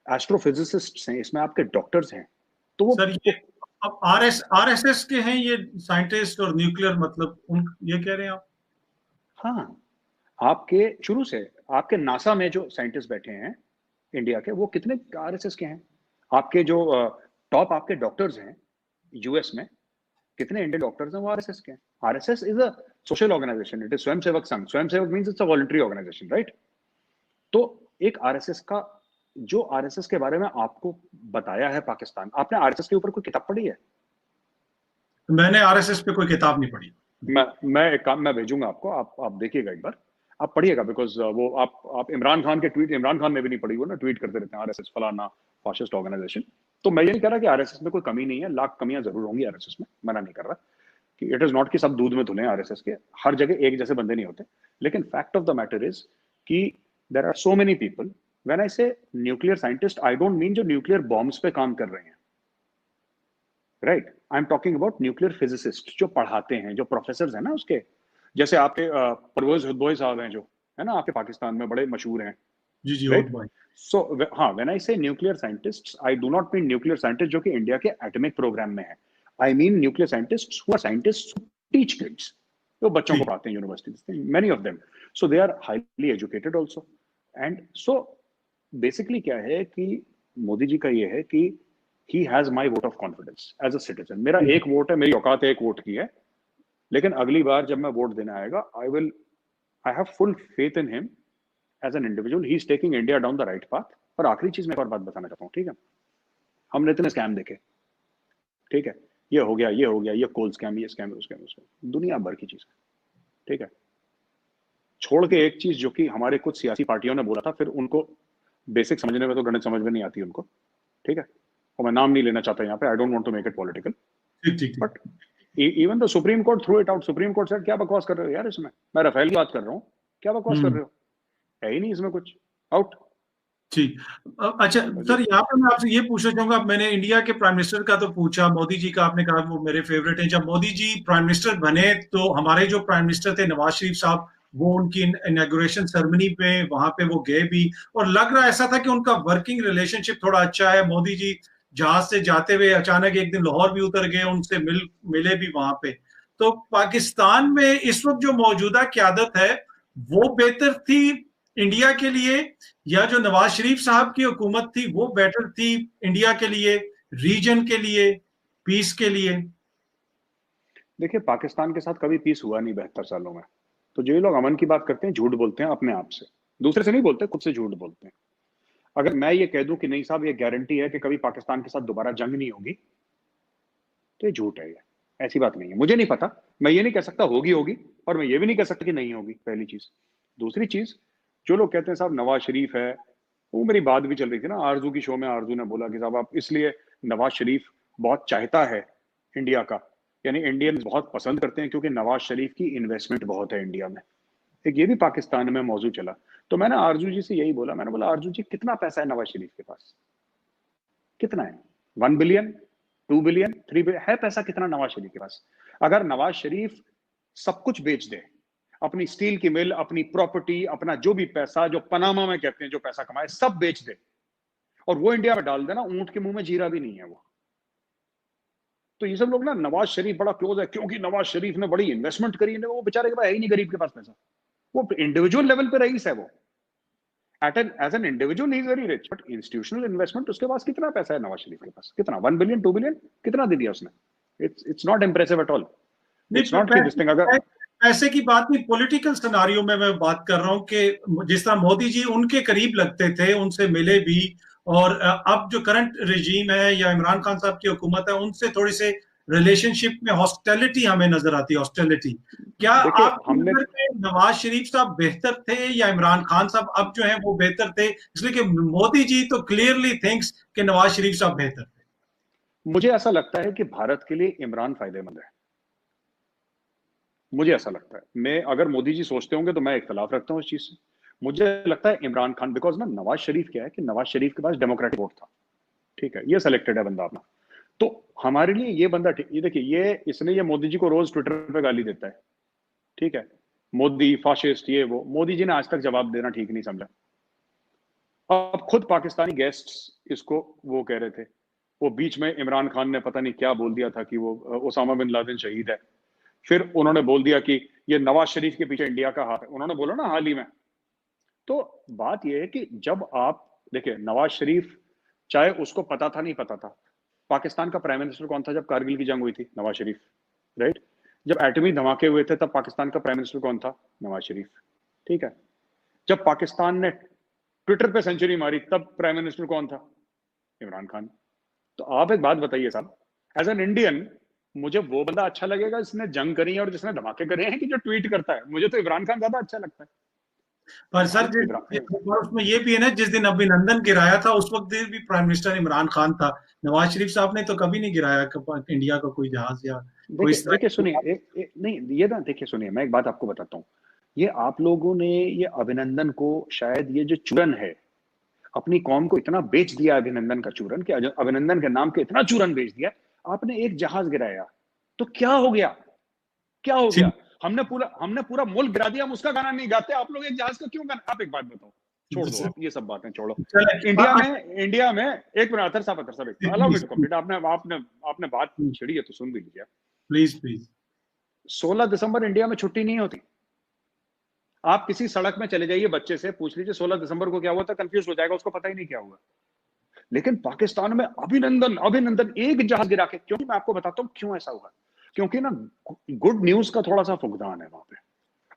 एस्ट्रोफिजिसिस्ट्स हैं, इसमें आपके डॉक्टर्स हैं। तो वो सर, ये अब आरएसएस के हैं ये साइंटिस्ट और न्यूक्लियर, मतलब उन ये कह रहे हैं आप? हाँ, आपके शुरू से आपके नासा में जो साइंटिस्ट बैठे हैं इंडिया के, वो कितने आरएसएस के हैं। आपके जो टॉप आपके डॉक्टर्स हैं यूएस में, कितने इंडियन डॉक्टर्स हैं वो आरएसएस के हैं। RSS is a social organisation, it is Swayamsevak Sangh. Swayamsevak means it's a voluntary organisation, right. तो एक आरएसएस का, जो आरएसएस के बारे में आपको बताया है पाकिस्तान, आपने आरएसएस के ऊपर कोई किताब पढ़ी है? मैंने आरएसएस पे कोई किताब नहीं पढ़ी। मैं एक काम मैं भेजूंगा आपको, आप देखिएगा एक बार, आप पढ़िएगा। बिकॉज वो आप इमरान खान के ट्वीट, इमरान खान ने भी नहीं पढ़ी, वो ना ट्वीट करते रहते हैं आरएसएस फलाना फाशिस्ट ऑर्गेनाइजेशन। तो मैं ये नहीं कह रहा कि आरएसएस में कोई कमी नहीं है, लाख कमियां जरूर होंगी आरएसएस में, मना नहीं कर रहा कि इट इज नॉट कि सब दूध में धुले आरएसएस के, हर जगह एक जैसे बंदे नहीं होते। लेकिन fact of the matter is कि there are so many people, when I say nuclear scientist, I don't mean जो न्यूक्लियर बॉम्ब्स पे काम कर रहे हैं, right. I am talking about nuclear physicist, जो पढ़ाते हैं, जो प्रोफेसर है ना उसके, जैसे आपके परवेज हुदबोई साहब हैं जो, है ना, आपके पाकिस्तान में बड़े मशहूर हैं, जी जी राइट? भाई। सो हाँ, when I say nuclear scientists, I do not mean nuclear scientist जो कि इंडिया के एटॉमिक प्रोग्राम में है। I mean nuclear scientists who are scientists who teach kids, तो बच्चों को ठीक। पढ़ाते हैं university, many of them, so they are highly educated also. And so basically क्या है कि मोदी जी का ये है कि he has my vote of confidence as a citizen. मेरा एक वोट है, मेरी औकात है एक वोट की है, लेकिन अगली बार जब मैं वोट देने आएगा, I have full faith in him as an individual. He is taking India down the right path. और आखिरी चीज मैं एक और बात बताना चाहता हूँ, ठीक है? हमने इतने स्कैम देखे, ठीक है, ये हो गया, ये हो गया, ये कोल स्कैम, ये स्कैम, उस स्कैम, दुनिया भर की चीज है, ठीक है? छोड़ के एक चीज जो कि हमारे कुछ सियासी पार्टियों ने बोला था, फिर उनको बेसिक समझने में तो गणित समझ में नहीं आती उनको, ठीक है? और मैं नाम नहीं लेना चाहता यहाँ पे, I don't want to make it political, ठीक ठीक ठीक। But even the supreme court threw it out. Supreme court से क्या बकवास कर रहे हो यार इसमें? मैं राफेल की बात कर रहा हूँ, क्या बकवास कर रहे हो? है ही नहीं इसमें कुछ, आउट। ठीक। अच्छा सर, यहाँ पे मैं आपसे ये पूछना चाहूंगा, मैंने इंडिया के प्राइम मिनिस्टर का तो पूछा, मोदी जी का आपने कहा वो मेरे फेवरेट हैं। जब मोदी जी प्राइम मिनिस्टर बने तो हमारे जो प्राइम मिनिस्टर थे नवाज शरीफ साहब, वो उनकी इनॉग्रेशन सेरेमनी पे वहां पे वो गए भी, और लग रहा ऐसा था कि उनका वर्किंग रिलेशनशिप थोड़ा अच्छा है। मोदी जी जहाज से जाते हुए अचानक एक दिन लाहौर भी उतर गए, उनसे मिले भी वहां पे। तो पाकिस्तान में इस वक्त जो मौजूदा क्यादत है वो बेहतर थी इंडिया के लिए, या जो नवाज शरीफ साहब की हुकूमत थी वो बेटर थी इंडिया के लिए, रीजन के लिए, पीस के लिए? देखिए, पाकिस्तान के साथ कभी पीस हुआ नहीं 72 सालों में। तो जो ये लोग अमन की बात करते हैं, झूठ बोलते हैं अपने आप से, दूसरे से नहीं बोलते, खुद से झूठ बोलते हैं। अगर मैं ये कह दूं कि नहीं साहब, ये गारंटी है कि कभी पाकिस्तान के साथ दोबारा जंग नहीं होगी, तो ये झूठ है। ये ऐसी बात नहीं है, मुझे नहीं पता, मैं ये नहीं कह सकता होगी होगी, और मैं ये भी नहीं कह सकता कि नहीं होगी, पहली चीज। दूसरी चीज, जो लोग कहते हैं साहब नवाज शरीफ है, वो मेरी बात भी चल रही थी ना आरजू की शो में, आरजू ने बोला कि साहब आप इसलिए नवाज शरीफ बहुत चाहता है इंडिया का, यानी इंडियंस बहुत पसंद करते हैं क्योंकि नवाज शरीफ की इन्वेस्टमेंट बहुत है इंडिया में। एक ये भी पाकिस्तान में मौजूद चला। तो मैंने आरजू जी से यही बोला, मैंने बोला आरजू जी कितना पैसा है नवाज शरीफ के पास? कितना है? 1 बिलियन, 2 बिलियन, 3 बिलियन है पैसा कितना नवाज शरीफ के पास? अगर नवाज शरीफ सब कुछ बेच दे, अपनी स्टील की मिल, अपनी प्रॉपर्टी, अपना जो भी पैसा, जो पनामा में कहते हैं जो पैसा कमाए, सब बेच दे और वो इंडिया में डाल देना, ऊंट के मुंह में जीरा भी नहीं है वो। तो ये सब लोग ना, नवाज शरीफ बड़ा क्लोज है क्योंकि नवाज शरीफ ने बड़ी इन्वेस्टमेंट करी है, वो बेचारे के पास है ही नहीं, गरीब के पास पैसा। वो इंडिविजुअल लेवल पे रईस है वो, as an individual he is very rich, but institutional investment उसके पास कितना पैसा है नवाज शरीफ के पास? कितना? 1 बिलियन, 2 बिलियन, कितना दे दिया उसने? It's not impressive at all. It's not कि दिस थिंग अगर पैसे की बात नहीं, पॉलिटिकल सिनारियो में मैं बात कर रहा हूं कि जिस तरह मोदी जी उनके करीब लगते थे, उनसे मिले भी, और अब जो करंट रिजीम है या इमरान खान साहब की हुकूमत है उनसे थोड़ी से रिलेशनशिप में हॉस्टिलिटी हमें नजर आती है, हॉस्टिलिटी। क्या देखिए आपकी हमने नजर में नवाज शरीफ साहब बेहतर थे या इमरान खान साहब अब जो है वो बेहतर थे? इसलिए कि मोदी जी तो क्लियरली थिंक्स कि नवाज शरीफ साहब बेहतर थे। मुझे ऐसा लगता है कि भारत के लिए इमरान फायदेमंद है, मुझे ऐसा लगता है। मैं अगर मोदी जी सोचते होंगे तो मैं इख्तलाफ रखता हूँ इस चीज से। मुझे लगता है इमरान खान, बिकॉज ना नवाज शरीफ क्या है कि नवाज शरीफ के पास डेमोक्रेटिक वोट था, ठीक है, ये सेलेक्टेड है बंदा अपना, तो हमारे लिए ये बंदा ठीक। ये देखिए, ये इसने ये मोदी जी को रोज ट्विटर पे गाली देता है, ठीक है, मोदी फाशिस्ट, ये वो। मोदी जी ने आज तक जवाब देना ठीक नहीं समझा। अब खुद पाकिस्तानी गेस्ट्स इसको वो कह रहे थे, वो बीच में इमरान खान ने पता नहीं क्या बोल दिया था कि वो ओसामा बिन लादेन शहीद है, फिर उन्होंने बोल दिया कि ये नवाज शरीफ के पीछे इंडिया का हाथ है, उन्होंने बोला ना हाल ही में। तो बात यह है कि जब आप देखिए, नवाज शरीफ चाहे उसको पता था नहीं पता था, पाकिस्तान का प्राइम मिनिस्टर कौन था जब कारगिल की जंग हुई थी? नवाज शरीफ, राइट? जब एटमी धमाके हुए थे तब पाकिस्तान का प्राइम मिनिस्टर कौन था? नवाज शरीफ, ठीक है। जब पाकिस्तान ने ट्विटर पे सेंचुरी मारी तब प्राइम मिनिस्टर कौन था? इमरान खान। तो आप एक बात बताइए साहब, एज एन इंडियन मुझे वो बंदा अच्छा लगेगा जिसने जंग करी है और जिसने धमाके करे हैं, कि जो ट्वीट करता है? मुझे तो इमरान खान ज्यादा अच्छा लगता है। पर सर उसमें ये भी है ना, जिस दिन अभिनंदन गिराया था उस वक्त भी प्राइम मिनिस्टर इमरान खान था। नवाज शरीफ साहब ने तो कभी नहीं गिराया इंडिया का कोई जहाज या कोई इस तरह देखिए सुनिए, नहीं ये ना, देखिए सुनिए, मैं एक बात आपको बताता हूँ। ये आप लोगों ने ये अभिनंदन को, शायद ये जो चूरन है, अपनी कौम को इतना बेच दिया अभिनंदन का चूरन, कि अभिनंदन के नाम के इतना चूरन बेच दिया। आपने एक जहाज गिराया तो क्या हो गया? क्या हो गया? हमने पूरा मुल्क गिरा दिया, हम उसका गाना नहीं गाते, आप लोग एक जहाज का क्यों गाना? आप एक बात बताओ, छोड़ दो आप ये सब बातें छोड़ो। इंडिया में एक मिनट अतर साहब अलाउ मी टू कंप्लीट। आपने बात छिड़ी है तो सुन भी लीजिए प्लीज। 16 दिसंबर इंडिया में छुट्टी नहीं होती। आप किसी सड़क में चले जाइए, बच्चे से पूछ लीजिए 16 दिसंबर को क्या हुआ था, कंफ्यूज हो जाएगा, उसको पता ही नहीं क्या हुआ। लेकिन पाकिस्तान में अभिनंदन एक जहाज गिरा के, क्योंकि मैं आपको बताता हूं क्यों ऐसा हुआ। क्योंकि ना गुड न्यूज का थोड़ा सा फुकदान है वहां पे,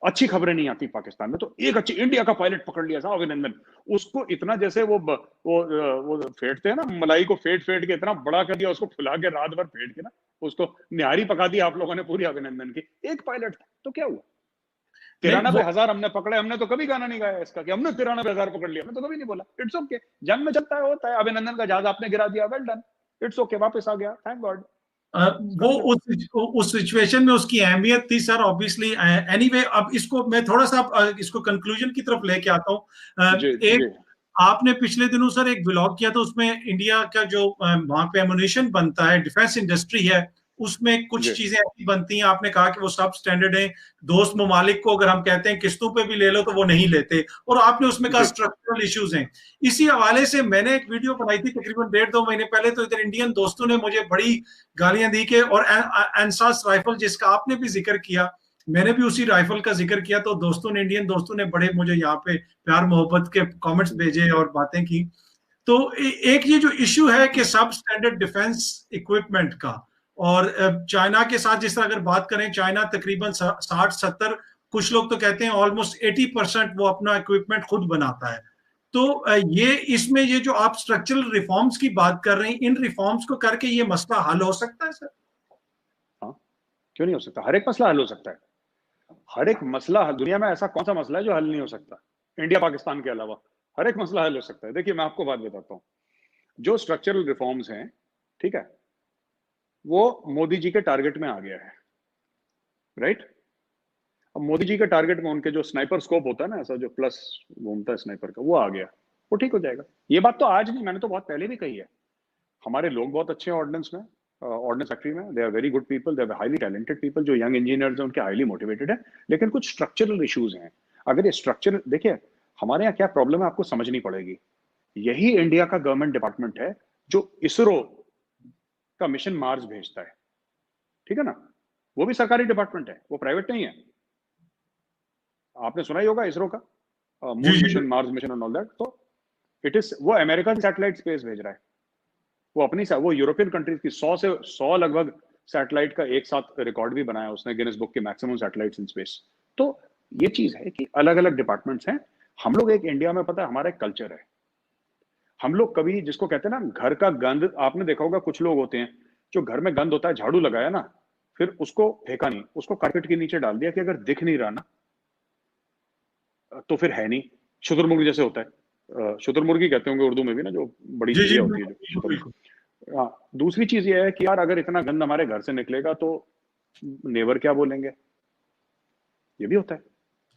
अच्छी खबरें नहीं आती पाकिस्तान में। तो एक अच्छी इंडिया का पायलट पकड़ लिया था अभिनंदन, उसको इतना जैसे वो फेंटते हैं ना मलाई को, फेंट के इतना बड़ा कर दिया, उसको फुला के रात भर फेंट के ना उसको निहारी पका दी आप लोगों ने पूरी अभिनंदन की। एक पायलट था तो क्या हुआ? 93,000 हमने पकड़े, हमने तो कभी गाना नहीं गाया इसका कि हमने 93,000 पकड़ लिया, हमने तो कभी नहीं बोला। इट्स ओके, जंग में चलता है, होता है। अभिनंदन का जहाज आपने गिरा दिया, वेल डन, इट्स ओके, वापस आ गया, थैंक गॉड। वो उस सिचुएशन में उसकी अहमियत थी सर, ऑब्वियसली। एनीवे, अब इसको मैं थोड़ा सा इसको कंक्लूजन की तरफ लेके आता हूँ। एक आपने पिछले दिनों सर एक ब्लॉग किया था, उसमें इंडिया का जो वहां पे एमुनेशन बनता है, डिफेंस इंडस्ट्री है, उसमें कुछ चीजें ऐसी बनती हैं, आपने कहा कि वो सब स्टैंडर्ड है, दोस्त ममालिक को अगर हम कहते हैं किस्तों पे भी ले लो तो वो नहीं लेते, और आपने उसमें कहा स्ट्रक्चरल इश्यूज हैं। इसी हवाले से मैंने एक वीडियो बनाई थी तकरीबन 1.5-2 महीने पहले, तो इधर इंडियन दोस्तों ने मुझे बड़ी गालियां दी के, और एनसास राइफल जिसका आपने भी जिक्र किया, मैंने भी उसी राइफल का जिक्र किया, तो दोस्तों ने, इंडियन दोस्तों ने बड़े मुझे यहाँ पे प्यार मोहब्बत के कमेंट्स भेजे और बातें की। तो एक ये जो इश्यू है कि सब स्टैंडर्ड डिफेंस इक्विपमेंट का, और चाइना के साथ जिस तरह अगर बात करें, चाइना तकरीबन 60-70, कुछ लोग तो कहते हैं ऑलमोस्ट 80% वो अपना इक्विपमेंट खुद बनाता है। तो ये इसमें ये जो आप स्ट्रक्चरल रिफॉर्म्स की बात कर रहे हैं, इन रिफॉर्म्स को करके ये मसला हल हो सकता है सर? हाँ, क्यों नहीं हो सकता? हर एक मसला हल हो सकता है। हर एक मसला, दुनिया में ऐसा कौन सा मसला है जो हल नहीं हो सकता? इंडिया पाकिस्तान के अलावा हर एक मसला हल हो सकता है। देखिए मैं आपको बात बताता हूँ, जो स्ट्रक्चरल रिफॉर्म्स हैं, ठीक है, वो मोदी जी के टारगेट में आ गया है, राइट? अब मोदी जी के टारगेट में उनके जो स्नाइपर स्कोप होता है ना, ऐसा जो प्लस घूमता है स्नाइपर का, वो आ गया, वो ठीक हो जाएगा। ये बात तो आज नहीं, मैंने तो बहुत पहले भी कही है। हमारे लोग बहुत अच्छे हैं ऑर्डिनेंस में, ऑर्डिनेंस फैक्ट्री में, they are very good people, they are highly talented people, जो यंग इंजीनियर्स हैं उनके हाईली मोटिवेटेड है। लेकिन कुछ स्ट्रक्चरल इश्यूज हैं। अगर ये स्ट्रक्चर, देखिए हमारे यहाँ क्या प्रॉब्लम है आपको समझनी पड़ेगी। यही इंडिया का गवर्नमेंट डिपार्टमेंट है जो इसरो का मिशन मार्स भेजता है, ठीक है ना? वो भी सरकारी डिपार्टमेंट है, वो प्राइवेट नहीं है। आपने सुना ही होगा इसरो का moon mission, Mars mission and all that. तो इट इज, वो अमेरिका की सैटेलाइट स्पेस भेज रहा है, वो अपनी, वो यूरोपियन कंट्रीज की 100 से 100 लगभग सैटेलाइट का एक साथ रिकॉर्ड भी बनाया उसने, गिनीज बुक के मैक्सिमम सैटेलाइट्स इन स्पेस। तो ये चीज है कि अलग अलग डिपार्टमेंट्स हैं। हम लोग एक इंडिया में, पता है हमारा एक कल्चर है, हम लोग कभी जिसको कहते हैं ना घर का गंद, आपने देखा होगा कुछ लोग होते हैं जो घर में गंद होता है, झाड़ू लगाया ना, फिर उसको फेंका नहीं, उसको कारपेट के नीचे डाल दिया कि अगर दिख नहीं रहा ना तो फिर है नहीं। शुतुरमुर्ग जैसे होता है, शुतुरमुर्गी कहते होंगे उर्दू में भी ना, जो बड़ी चिड़िया होती है जो शुतुरमुर्ग। हाँ, दूसरी चीज ये है कि यार अगर इतना गंद हमारे घर से निकलेगा तो नेबर क्या बोलेंगे, ये भी होता है।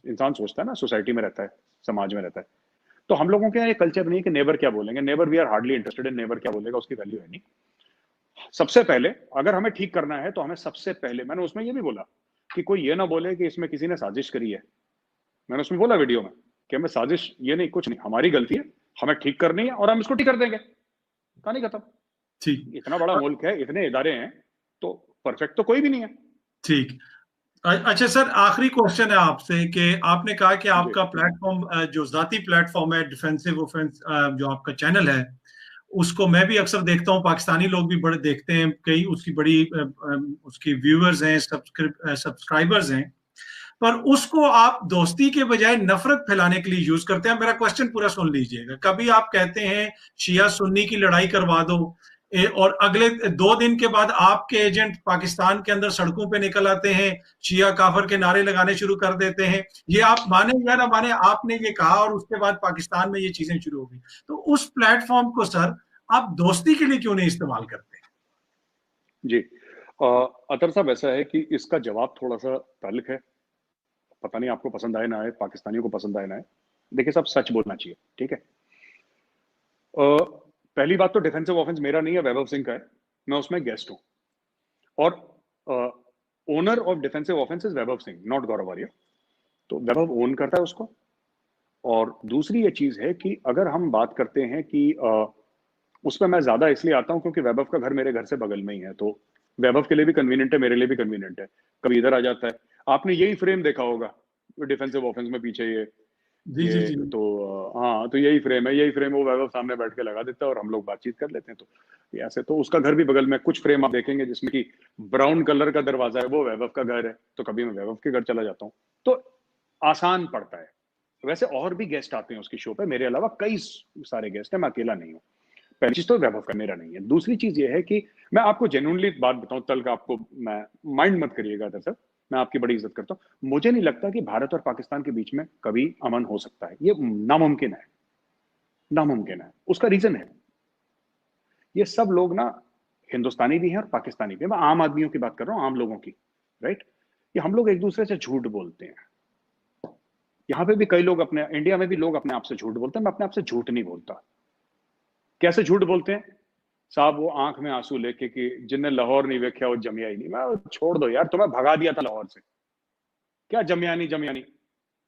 इंसान सोचता है ना, सोसाइटी में रहता है, समाज में रहता है। तो हम लोगों के यहाँ ये कल्चर नहीं है कि नेबर क्या बोलेंगे, neighbour we are hardly interested in, neighbour क्या बोलेगा उसकी वैल्यू है नहीं। सबसे पहले अगर हमें ठीक करना है तो हमें सबसे पहले, मैंने उसमें ये भी बोला कि कोई ये ना बोले कि इसमें किसी ने साजिश करी है। मैंने उसमें बोला वीडियो में कि हमें साजिश, ये नहीं, कुछ नहीं, हमारी गलती है, हमें ठीक करनी है और हम इसको ठीक कर देंगे, कहानी खत्म। ठीक, इतना बड़ा मुल्क है, इतने इदारे हैं, तो परफेक्ट तो कोई भी नहीं है। ठीक। अच्छा सर, आखिरी क्वेश्चन है आपसे कि आपने कहा कि आपका प्लेटफॉर्म जो जाती प्लेटफॉर्म है, डिफेंसिव ऑफेंस, जो आपका चैनल है, उसको मैं भी अक्सर देखता हूँ, पाकिस्तानी लोग भी बड़े देखते हैं, कई उसकी बड़ी उसकी व्यूअर्स हैं, सब्सक्राइबर्स हैं, पर उसको आप दोस्ती के बजाय नफरत फैलाने के लिए यूज करते हैं। मेरा क्वेश्चन पूरा सुन लीजिएगा। कभी आप कहते हैं शिया सुन्नी की लड़ाई करवा दो, और अगले 2 दिन के बाद आपके एजेंट पाकिस्तान के अंदर सड़कों पे निकल आते हैं, शिया काफर के नारे लगाने शुरू कर देते हैं। ये आप माने या ना माने, आपने ये कहा, और उसके बाद पाकिस्तान में ये चीजें शुरू हो गई। तो उस प्लेटफॉर्म को सर आप दोस्ती के लिए क्यों नहीं इस्तेमाल करते? जी, अतर साहब ऐसा है कि इसका जवाब थोड़ा सा ताल्लुक है, पता नहीं आपको पसंद आए ना आए, पाकिस्तानियों को पसंद आए ना आए। देखिए साहब, सच बोलना चाहिए, ठीक है? पहली बात तो डिफेंसिव ऑफेंस मेरा नहीं है, वैभव सिंह का है, मैं उसमें गेस्ट हूं। और owner of defensive offence is Vaibhav Singh, not Gaurav Arya. तो वैभव ओन करता है उसको। और दूसरी ये चीज है कि अगर हम बात करते हैं कि उस पर मैं ज्यादा इसलिए आता हूं क्योंकि वैभव का घर मेरे घर से बगल में ही है, तो वैभव के लिए भी कन्वीनियंट है, मेरे लिए भी कन्वीनियंट है। कभी इधर आ जाता है। आपने यही फ्रेम देखा होगा डिफेंसिव ऑफेंस में, पीछे जी जी जी। तो हाँ, तो यही फ्रेम है, यही फ्रेम वो वैभव सामने बैठ के लगा देता है और हम लोग बातचीत कर लेते हैं। तो ऐसे तो उसका घर भी बगल में। कुछ फ्रेम आप देखेंगे जिसमें कि ब्राउन कलर का दरवाजा है, वो वैभव का घर है, तो कभी मैं वैभव के घर चला जाता हूँ, तो आसान पड़ता है। वैसे और भी गेस्ट आते हैं उसकी शो पे, मेरे अलावा कई सारे गेस्ट हैं, मैं अकेला नहीं हूँ। पहली चीज तो वैभव का मेरा नहीं है। दूसरी चीज ये है कि मैं आपको जेन्युइनली बात बताऊं, तल का आपको मैं माइंड मत करिएगा दरअसल, मैं आपकी बड़ी इज्जत करता हूं। मुझे नहीं लगता कि भारत और पाकिस्तान के बीच में कभी अमन हो सकता है। ये नामुमकिन है, नामुमकिन है। उसका रीजन है, ये सब लोग ना हिंदुस्तानी भी हैं और पाकिस्तानी भी हैं। मैं आम आदमियों की बात कर रहा हूं, आम लोगों की, राइट। ये हम लोग एक दूसरे से झूठ बोलते हैं। यहां पे भी कई लोग अपने, इंडिया में भी लोग अपने आप से झूठ बोलते हैं। मैं अपने आप से झूठ नहीं बोलता। कैसे झूठ बोलते हैं साहब? वो आंख में आंसू लेके कि जिन्हें लाहौर नहीं वेख्या वो जमिया ही नहीं। मैं, छोड़ दो यार, तुम्हें भगा दिया था लाहौर से, क्या जमिया नहीं जमिया नहीं?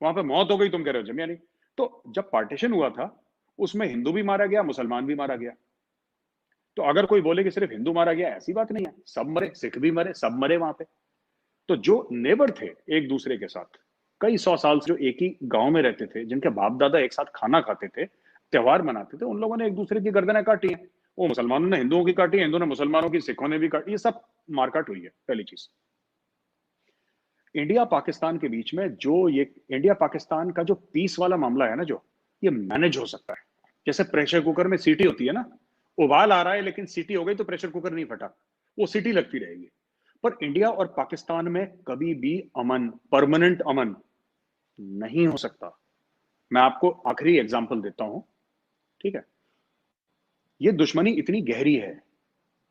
वहां पे मौत हो गई, तुम कह रहे हो जमिया नहीं? तो जब पार्टीशन हुआ था उसमें हिंदू भी मारा गया, मुसलमान भी मारा गया। तो अगर कोई बोले कि सिर्फ हिंदू मारा गया, ऐसी बात नहीं है। सब मरे, सिख भी मरे, सब मरे वहां पे। तो जो नेबर थे एक दूसरे के साथ, कई सौ साल से जो एक ही गांव में रहते थे, जिनके बाप दादा एक साथ खाना खाते थे, त्योहार मनाते थे, उन लोगों ने एक दूसरे की गर्दनें काटी हैं। वो मुसलमानों ने हिंदुओं की काटी, हिंदुओं ने मुसलमानों की, सिखों ने भी काटी। ये सब मारकाट हुई है। पहली चीज, इंडिया पाकिस्तान के बीच में जो ये इंडिया पाकिस्तान का जो पीस वाला मामला है ना, जो ये मैनेज हो सकता है। जैसे प्रेशर कुकर में सीटी होती है ना, उबाल आ रहा है लेकिन सीटी हो गई तो प्रेशर कुकर नहीं फटा, वो सीटी लगती रहेगी। पर इंडिया और पाकिस्तान में कभी भी अमन, परमानेंट अमन नहीं हो सकता। मैं आपको आखिरी एग्जांपल देता हूं, ठीक है। ये दुश्मनी इतनी गहरी है,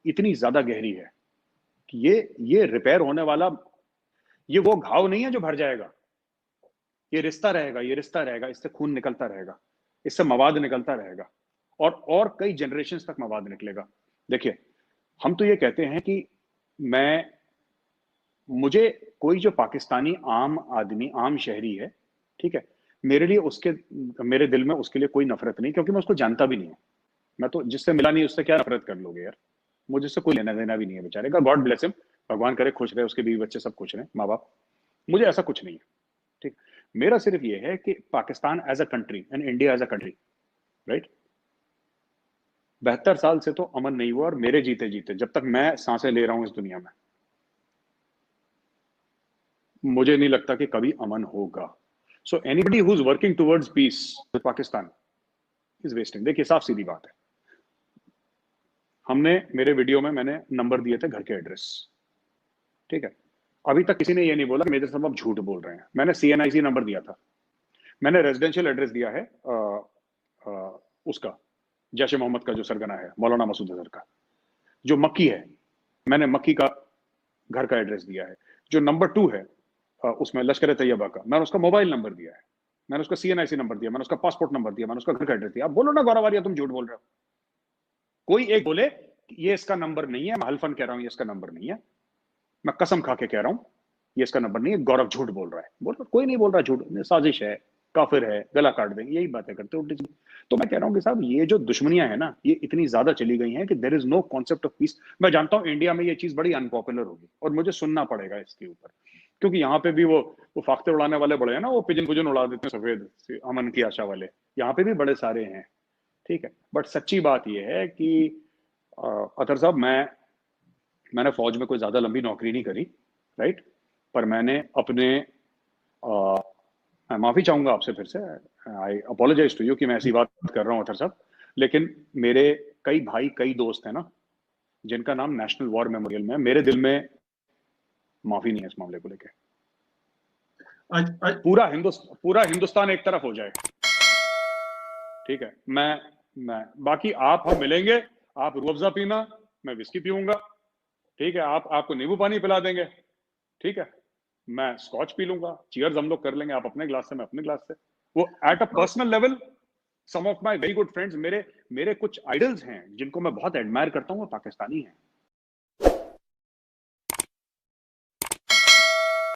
इतनी ज्यादा गहरी है कि ये रिपेयर होने वाला, ये वो घाव नहीं है जो भर जाएगा। ये रिश्ता रहेगा, ये रिश्ता रहेगा, इससे खून निकलता रहेगा, इससे मवाद निकलता रहेगा, और कई जनरेशन तक मवाद निकलेगा। देखिए, हम तो ये कहते हैं कि मुझे कोई जो पाकिस्तानी आम आदमी, आम शहरी है, ठीक है, मेरे लिए उसके, मेरे दिल में उसके लिए कोई नफरत नहीं, क्योंकि मैं उसको जानता भी नहीं हूं। मैं तो जिससे मिला नहीं, उससे क्या नफरत कर लोगे यार? मुझे उससे कोई लेना देना भी नहीं है बेचारे का। गॉड ब्लेस हिम, भगवान करे खुश रहे, उसके बीवी बच्चे सब खुश रहे, माँ बाप। मुझे ऐसा कुछ नहीं है, ठीक। मेरा सिर्फ ये है कि Pakistan as a country and India as a country, right, 72 साल से तो अमन नहीं हुआ। और मेरे जीते जीते, जब तक मैं सांसें ले रहा हूं इस दुनिया में, मुझे नहीं लगता कि कभी अमन होगा। So anybody who is working towards peace with Pakistan is wasting. देखिए, साफ सीधी बात है। हमने, मेरे वीडियो में मैंने नंबर दिए थे घर के एड्रेस, ठीक है। अभी तक किसी ने ये नहीं बोला कि मेजर साहब आप झूठ बोल रहे हैं। मैंने CNIC नंबर दिया था, मैंने रेजिडेंशियल एड्रेस दिया है उसका, जैश ए मोहम्मद का जो सरगना है, मौलाना मसूद अजहर का, जो मक्की है, मैंने मक्की का घर का एड्रेस दिया है। जो नंबर 2 है उसमें लश्कर तैयबा का, मैंने उसका मोबाइल नंबर दिया है, मैंने उसका CNIC नंबर दिया, मैंने उसका पासपोर्ट नंबर दिया, मैंने उसका घर का एड्रेस दिया। आप बोलो ना गौरव आर्या तुम झूठ बोल रहे हो। कोई एक बोले ये इसका नंबर नहीं है, मैं हल्फन कह रहा हूं ये इसका नंबर नहीं है, मैं कसम खा के कह रहा हूं ये इसका नंबर नहीं है, गौरव झूठ बोल रहा है। बोल रहा, कोई नहीं बोल रहा झूठ, साजिश है, काफिर है, गला काट देंगे, यही बातें करते उल्टी सीधी। तो मैं कह रहा हूं कि साहब, ये जो दुश्मनियां है ना, ये इतनी ज्यादा चली गई हैं कि there is no concept of peace. मैं जानता हूं इंडिया में ये चीज बड़ी अनपॉपुलर होगी और मुझे सुनना पड़ेगा इसके ऊपर, क्योंकि यहाँ पे भी वो फाख्ते उड़ाने वाले बड़े हैं ना, वो पिजन पुजन उड़ा देते हैं सफेद से अमन की आशा वाले, यहाँ पे भी बड़े सारे हैं, ठीक है। बट सच्ची बात यह है कि अतर साहब, मैंने फौज में कोई ज्यादा लंबी नौकरी नहीं करी, राइट, पर मैंने अपने मैं माफी चाहूंगा आपसे फिर से, आई अपोलोजाइज टू यू कि मैं ऐसी बात कर रहा हूं अतर साहब, लेकिन मेरे कई भाई, कई दोस्त हैं ना, जिनका नाम नेशनल वॉर मेमोरियल में है। मेरे दिल में माफी नहीं है इस मामले को लेकर। पूरा हिंदुस्तान एक तरफ हो जाए, ठीक है। मैं बाकी हम मिलेंगे, आप रूह अफ़ज़ा पीना, मैं विस्की पीऊंगा, ठीक है। आपको नींबू पानी पिला देंगे, ठीक है। मैं स्कॉच पी लूंगा, चीयर्स हम लोग कर लेंगे, आप अपने ग्लास से, मैं अपने ग्लास से। वो at a personal level, some of my very good friends, मेरे कुछ आइडल्स हैं जिनको मैं बहुत एडमायर करता हूँ, वो पाकिस्तानी हैं।